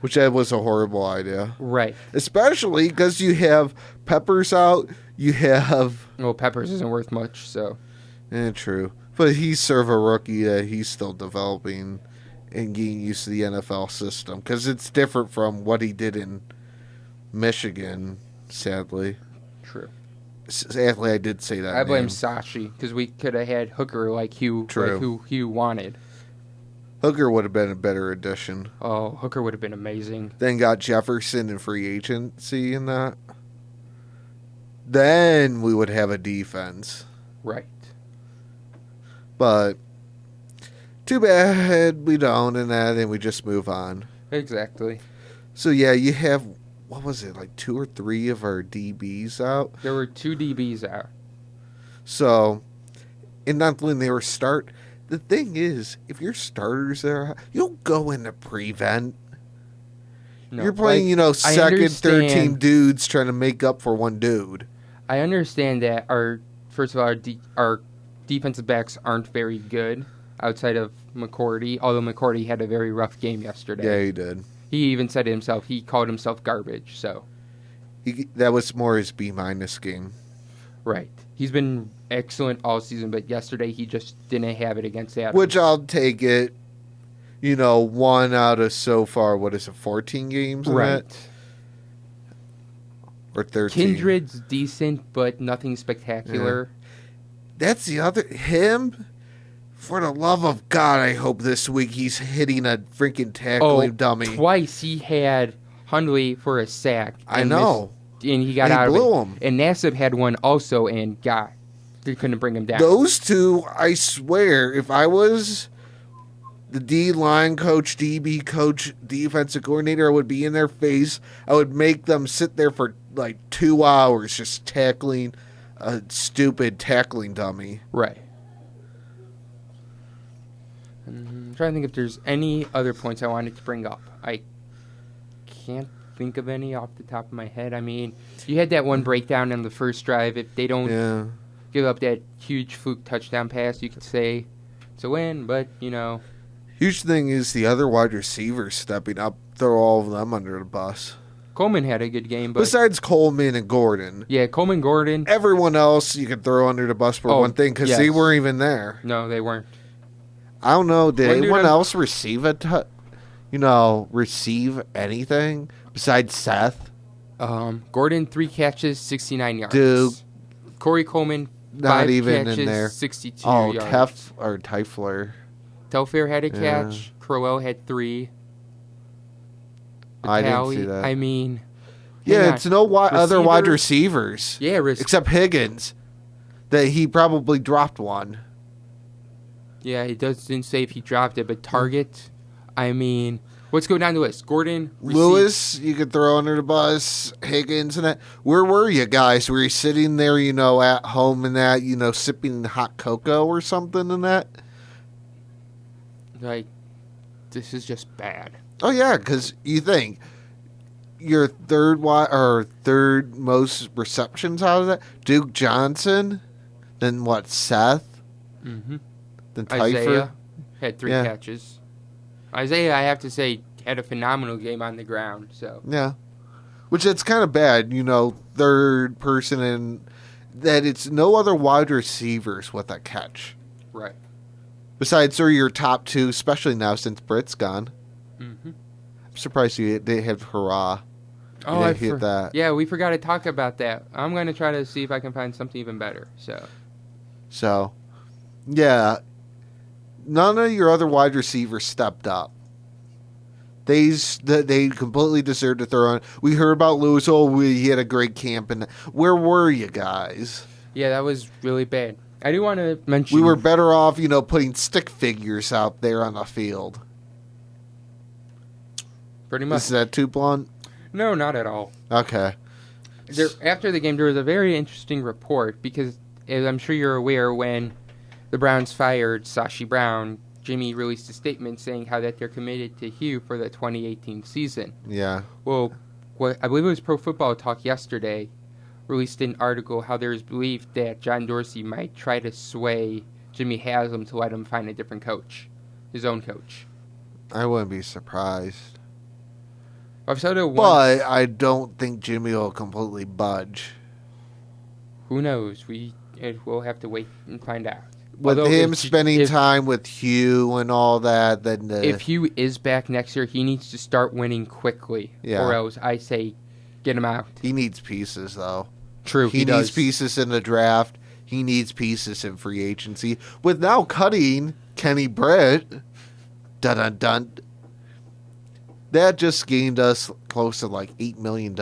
Which that was a horrible idea. Right. Especially because you have Peppers out, you have... Well, Peppers isn't worth much, so... True. But he's sort of a rookie that he's still developing and getting used to the NFL system. Because it's different from what he did in Michigan, sadly. True. Sadly, I did say that I blame name. Sashi, because we could have had Hooker True. who Hugh wanted. Hooker would have been a better addition. Oh, Hooker would have been amazing. Then got Jefferson in free agency in that. Then we would have a defense. Right. But too bad we don't, and then we just move on. Exactly. So yeah, you have, what was it, like 2 or 3 of our DBs out? There were 2 DBs out. So, and not letting they were start. The thing is, if your starters are out, you don't go into prevent. No, You're playing, second, third team dudes trying to make up for one dude. I understand that our defensive backs aren't very good outside of McCourty, although McCourty had a very rough game yesterday. Yeah, he did. He even said it himself. He called himself garbage. So, That was more his B- game. right. He's been excellent all season, but yesterday he just didn't have it against Adams. Which I'll take it. 1 out of so far, 14 games? In right. that? Or 13? Kindred's decent, but nothing spectacular. That's the other... Him? For the love of God, I hope this week he's hitting a freaking tackling dummy. Twice he had Hundley for a sack. I know. And he got And he out blew of it. him. And Nassib had one also and they couldn't bring him down. Those two, I swear, if I was the D-line coach, DB coach, defensive coordinator, I would be in their face. I would make them sit there for like 2 hours just tackling a stupid tackling dummy. Right. I'm trying to think if there's any other points I wanted to bring up. I can't think of any off the top of my head. I mean, you had that one breakdown in the first drive. If they don't Yeah. give up that huge fluke touchdown pass, you could say it's a win, but, Huge thing is the other wide receivers stepping up, throw all of them under the bus. Coleman had a good game. But Besides Coleman and Gordon, yeah, Coleman, Gordon. everyone else you could throw under the bus for one thing because they yes. weren't even there. No, they weren't. I don't know. Did One dude anyone on- else receive receive anything besides Seth? Gordon, 3 catches, 69 yards. Dude. Corey Coleman, Not 5 even catches, in there. 62 Oh, yards. Teifler. Telfair had a Yeah. catch. Crowell had 3. I didn't Vitale, see that. I mean, Yeah, hang on. it's no other wide Receiver- receivers Yeah, except Higgins. That he probably dropped one. yeah, it doesn't say if he dropped it, but target. I mean, let's go down the list. Gordon, Lewis, you could throw under the bus. Higgins and that. Where were you guys? Were you sitting there, at home and that, sipping hot cocoa or something and that? like, this is just bad. Oh yeah, because you think your third most receptions out of that, Duke Johnson, then what? Seth, Mm-hmm. then Isaiah Teifer. had 3 Yeah. catches. Isaiah, I have to say, had a phenomenal game on the ground. So Yeah, which it's kind of bad, third person and that it's no other wide receivers with a catch. right. Besides, they're your top 2, especially now since Britt's gone. Mm-hmm. I'm surprised they have Hurrah. Oh, I hit that. Yeah, we forgot to talk about that. I'm going to try to see if I can find something even better. So, yeah, none of your other wide receivers stepped up. They completely deserved to throw on. We heard about Lewis. Oh, he had a great camp. And where were you guys? Yeah, that was really bad. I do want to mention... We were better off, putting stick figures out there on the field. Pretty much. Is that too blunt? No, not at all. Okay. After the game, there was a very interesting report because, as I'm sure you're aware, when the Browns fired Sashi Brown, Jimmy released a statement saying how that they're committed to Hugh for the 2018 season. Yeah. Well, I believe it was Pro Football Talk yesterday released an article how there is belief that John Dorsey might try to sway Jimmy Haslam to let him find a different coach, his own coach. I wouldn't be surprised. I've said it once. But I don't think Jimmy will completely budge. Who knows? We'll have to wait and find out. With Although him if- spending if- time with Hugh and all that, then If Hugh is back next year, he needs to start winning quickly. Yeah. Or else I say get him out. he needs pieces, though. True, He needs pieces in the draft. He needs pieces in free agency. With now cutting Kenny Britt, dun dun dun, that just gained us close to like $8 million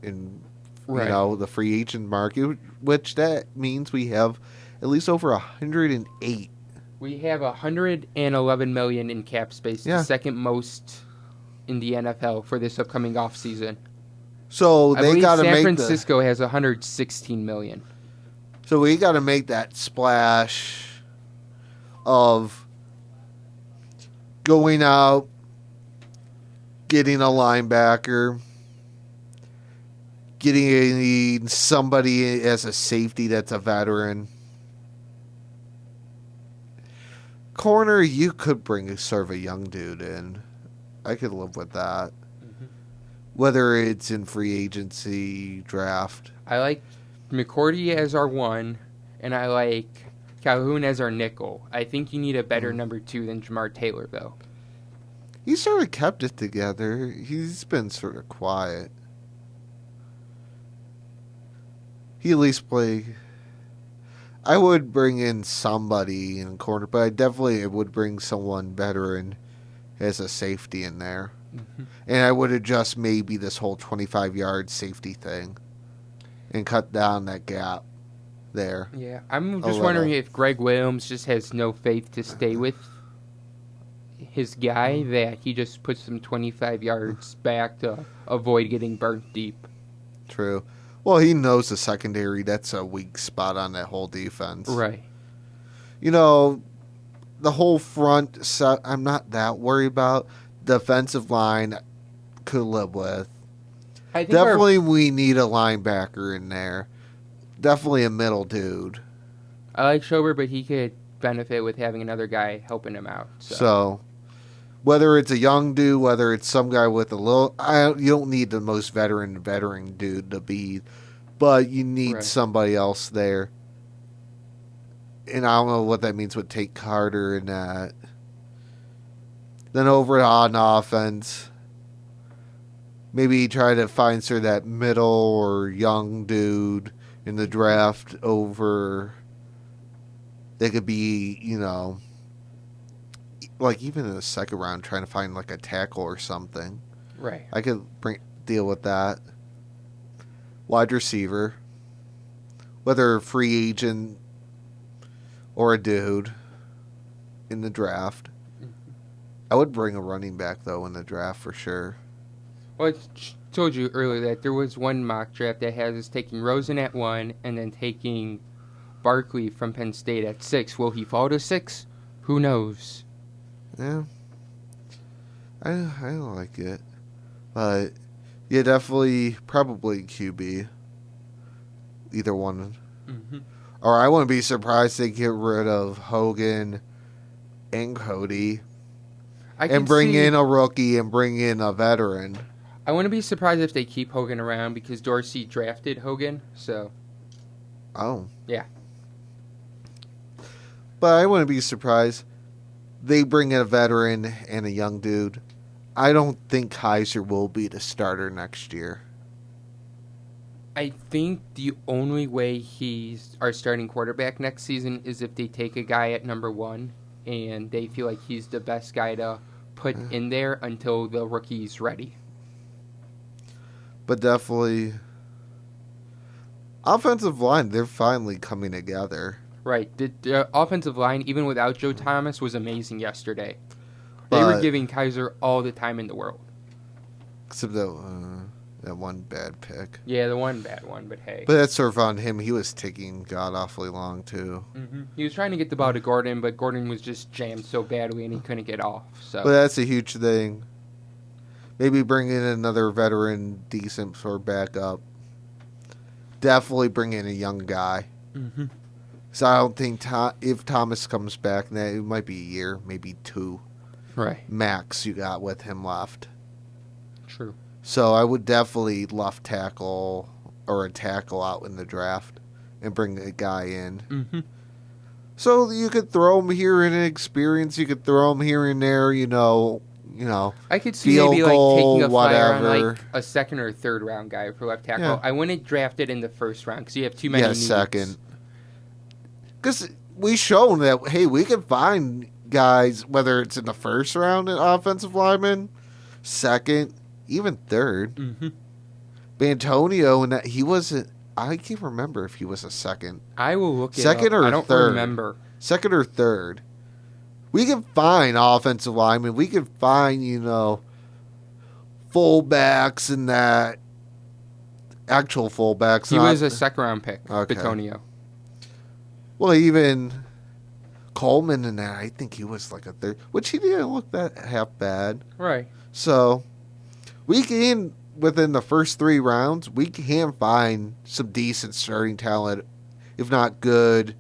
in Right. the free agent market, which that means we have at least over 108. We have 111 million in cap space, Yeah. the second most in the NFL for this upcoming offseason. So I they believe got to San make Francisco has 116 million. So we got to make that splash of going out, getting a linebacker, getting somebody as a safety that's a veteran. Corner, you could serve a young dude in. I could live with that. Mhm. Whether it's in free agency, draft. I like McCourty as our 1, and I like Calhoun as our nickel. I think you need a better number 2 than Jamar Taylor, though. He sort of kept it together. He's been sort of quiet. He at least play. I would bring in somebody in corner, but I definitely would bring someone veteran as a safety in there. And I would adjust maybe this whole 25-yard safety thing and cut down that gap there. Yeah, I'm A just wondering little. if Greg Williams just has no faith to stay with his guy, that he just puts them 25 yards back to avoid getting burnt deep. True. Well, he knows the secondary. That's a weak spot on that whole defense. Right. You know, the whole front set, I'm not that worried about. Defensive line could live with. I think Definitely we need a linebacker in there. Definitely a middle dude. I like Schober, but he could benefit with having another guy helping him out. So, whether it's a young dude, whether it's some guy with a little, you don't need the most veteran dude to be, but you need Right. somebody else there. And I don't know what that means with Tate Carter and that. Then over on offense, maybe try to find sort of that middle or young dude in the draft over. They could be, you know, like even in the second round, trying to find like a tackle or something. right. I could deal with that. Wide receiver, whether a free agent or a dude in the draft. I would bring a running back though in the draft for sure. Well, I told you earlier that there was one mock draft that has us taking Rosen at 1 and then taking Barkley from Penn State at 6. Will he fall to 6? Who knows? Yeah, I like it, but yeah, definitely probably QB. Either one, Mm-hmm. or I wouldn't be surprised they get rid of Hogan and Cody and bring in a rookie and bring in a veteran. I wouldn't be surprised if they keep Hogan around because Dorsey drafted Hogan. So Oh, yeah, but I wouldn't be surprised they bring in a veteran and a young dude. I don't think Kaiser will be the starter next year. I think the only way he's our starting quarterback next season is if they take a guy at number 1 and they feel like he's the best guy to put in there until the rookie's ready. But definitely, offensive line, they're finally coming together. Right. The offensive line, even without Joe Thomas, was amazing yesterday. They were But- giving Kaiser all the time in the world. Except that one bad pick. Yeah, the one bad one, but hey. But that's sort of on him. He was taking god awfully long, too. He was trying to get the ball to Gordon, but Gordon was just jammed so badly and he couldn't get off. So But that's a huge thing. Maybe bring in another veteran, decent sort of backup. Definitely bring in a young guy. Mhm. So I don't think if Thomas comes back, then it might be a year, maybe 2 Right. max you got with him left. True. So I would definitely left tackle or a tackle out in the draft and bring a guy in. Mm-hmm. So you could throw him here in experience. You could throw him here and there. You know. I could see Field maybe like goal, taking a flyer on whatever. like a second or third round guy for left tackle. Yeah. I wouldn't draft it in the first round because you have too many needs. Second. Because we shown that hey, we can find guys whether it's in the first round an offensive lineman, second, even third. Mm-hmm. Bantonio and that he wasn't. I can't remember if he was a second. I will look it Second up. or I don't third? remember. Second or third. We can find offensive linemen. We can find, fullbacks and that. Actual fullbacks. He not- was a second round pick, Okay. Batonio. Well, even Coleman and that, I think he was like a third. Which he didn't look that half bad. Right. So, we can, within the first 3 rounds, we can find some decent starting talent, if not good,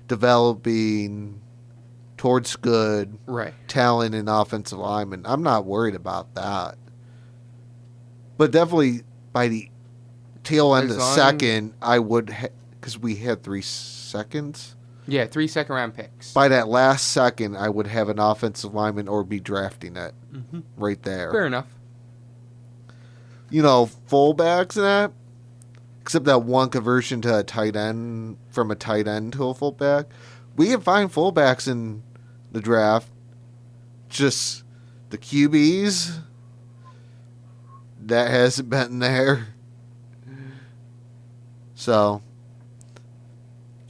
developing towards good Right. talent and offensive linemen. I'm not worried about that. But definitely by the tail end As of long- second, I would, because we had 3 seconds. Yeah, 3 second-round picks. By that last second, I would have an offensive lineman or be drafting it Hmm. right there. Fair enough. You know, fullbacks and that, except that one conversion to a tight end, from a tight end to a fullback. We can find fullbacks in the draft. Just the QBs, that hasn't been there. So,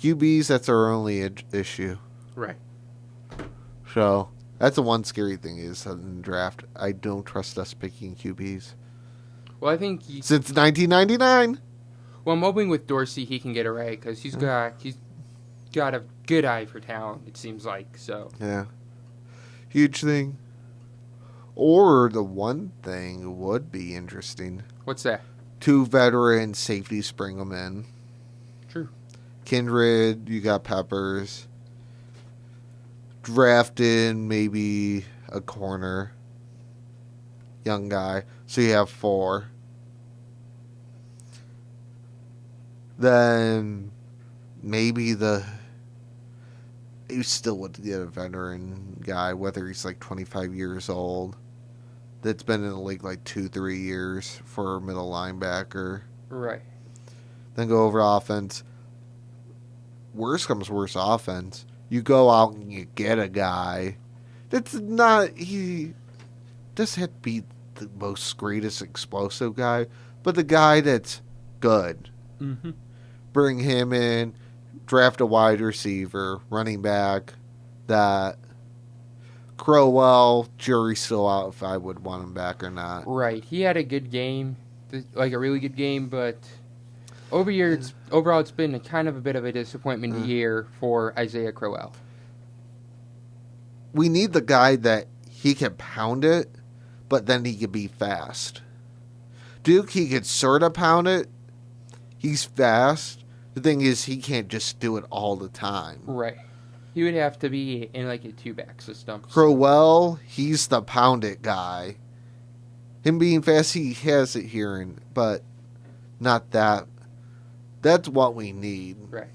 QBs, that's our only issue. Right. So, that's the one scary thing is in the draft. I don't trust us picking QBs. Well, I think Since 1999. well, I'm hoping with Dorsey he can get it right because he's got a good eye for talent. It seems like so. Yeah. Huge thing. Or the one thing would be interesting. What's that? 2 veteran safeties, bring them in. True. Kindred, you got Peppers. Drafted maybe a corner. Young guy. So you have 4. Then maybe you still would get a veteran guy, whether he's like 25 years old, that's been in the league like 2-3 years for a middle linebacker. Right. Then go over offense. Worst comes worst offense. You go out and you get a guy that's not, he doesn't have to be the most greatest explosive guy, but the guy that's good. Mm-hmm. Bring him in, draft a wide receiver, running back, that Crowell, jury's still out if I would want him back or not. Right. He had a good game, like a really good game, but overall it's been kind of a bit of a disappointment year for Isaiah Crowell. We need the guy that he can pound it, but then he can be fast. Duke, he could sort of pound it. He's fast. The thing is, he can't just do it all the time. Right. He would have to be in like a 2-back system. Crowell, he's the pound it guy. Him being fast, he has it here, but not that. That's what we need. Right.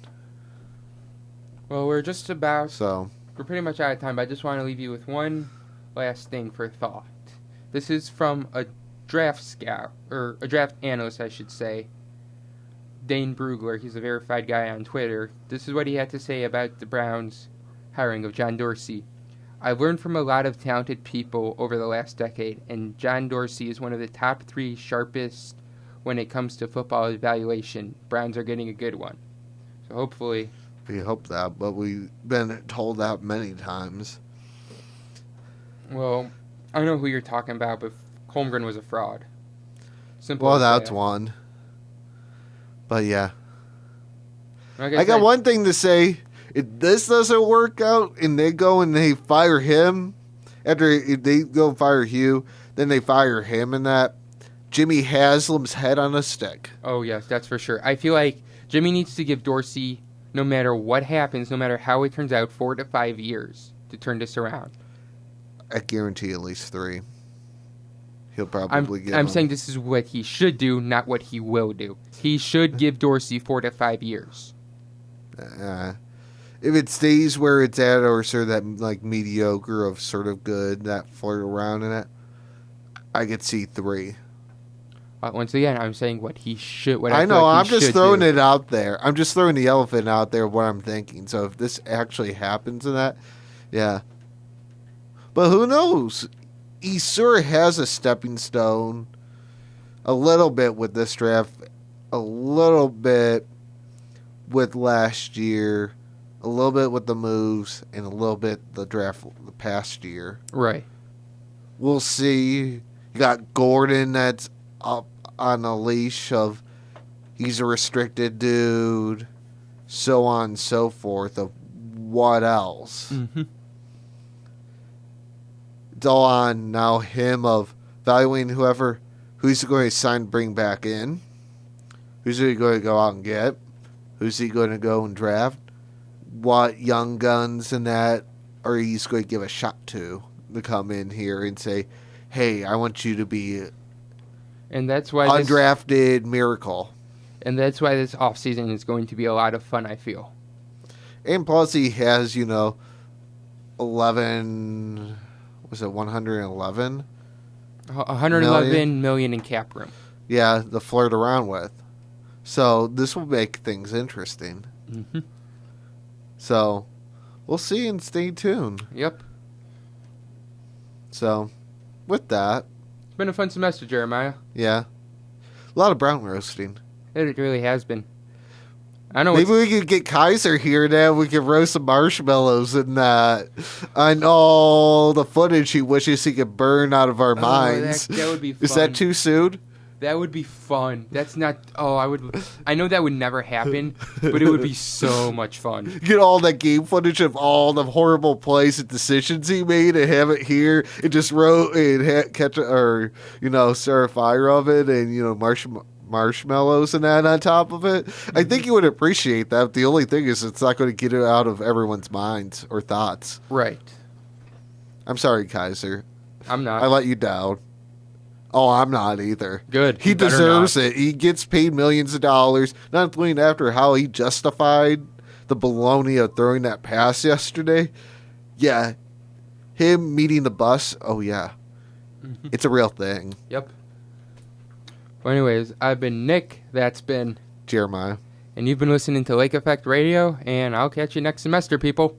Well, we're pretty much out of time, but I just want to leave you with one last thing for thought. This is from a draft scout, or a draft analyst, I should say, Dane Brugler. He's a verified guy on Twitter. This is what he had to say about the Browns' hiring of John Dorsey. I've learned from a lot of talented people over the last decade, and John Dorsey is one of the top 3 sharpest when it comes to football evaluation. Browns are getting a good one. So hopefully... We hope that, but we've been told that many times. Well, I know who you're talking about, but Holmgren was a fraud. Simple Well, as that's that. one. But yeah. Like I got said, one thing to say. If this doesn't work out and they go and they fire him, after they go fire Hugh, then they fire him and that, Jimmy Haslam's head on a stick. Oh, yes, that's for sure. I feel like Jimmy needs to give Dorsey, no matter what happens, no matter how it turns out, 4 to 5 years to turn this around. I guarantee at least 3. He'll probably get I'm them. saying this is what he should do, not what he will do. He should give Dorsey 4 to 5 years. If it stays where it's at, or sort of that like mediocre of sort of good, that flirt around in it, I could see 3. Once again, I'm saying what he should. What I feel know. like I'm he just should throwing do. it out there. I'm just throwing the elephant out there of what I'm thinking. So if this actually happens in that, yeah. But who knows? He sort of has a stepping stone a little bit with this draft, a little bit with last year, a little bit with the moves, and a little bit the draft the past year. Right. We'll see. You got Gordon that's up on a leash of he's a restricted dude, so on and so forth, of what else. Mm-hmm. It's all on now him of valuing who's he going to sign bring back in, who's he going to go out and get, who's he going to go and draft, what young guns and that or he's going to give a shot to come in here and say, hey, I want you to be And that's why undrafted miracle. And that's why this offseason is going to be a lot of fun, I feel. And plus he has, 11, was it 111? 111 million in cap room. Yeah, to flirt around with. So this will make things interesting. Mm-hmm. So we'll see and stay tuned. Yep. So with that, It's been a fun semester, Jeremiah. yeah, a lot of brown roasting. It really has been. I know. Maybe we could get Kaiser here now. We could roast some marshmallows and on all the footage he wishes he could burn out of our minds. That would be fun. Is that too soon? That would be fun. That's not. Oh, I know that would never happen, but it would be so much fun. Get all that game footage of all the horrible plays and decisions he made and have it here and just catch it, or stir a fire of it and marshmallows and that on top of it. I think you would appreciate that. The only thing is it's not going to get it out of everyone's minds or thoughts. Right. I'm sorry, Kaiser. I'm not. I let you down. Oh, I'm not either. Good. He You better deserves not. it. He gets paid millions of dollars. Not including after how he justified the baloney of throwing that pass yesterday. Yeah. Him meeting the bus. Oh, yeah. Mm-hmm. It's a real thing. Yep. Well, anyways, I've been Nick. That's been Jeremiah. And you've been listening to Lake Effect Radio, and I'll catch you next semester, people.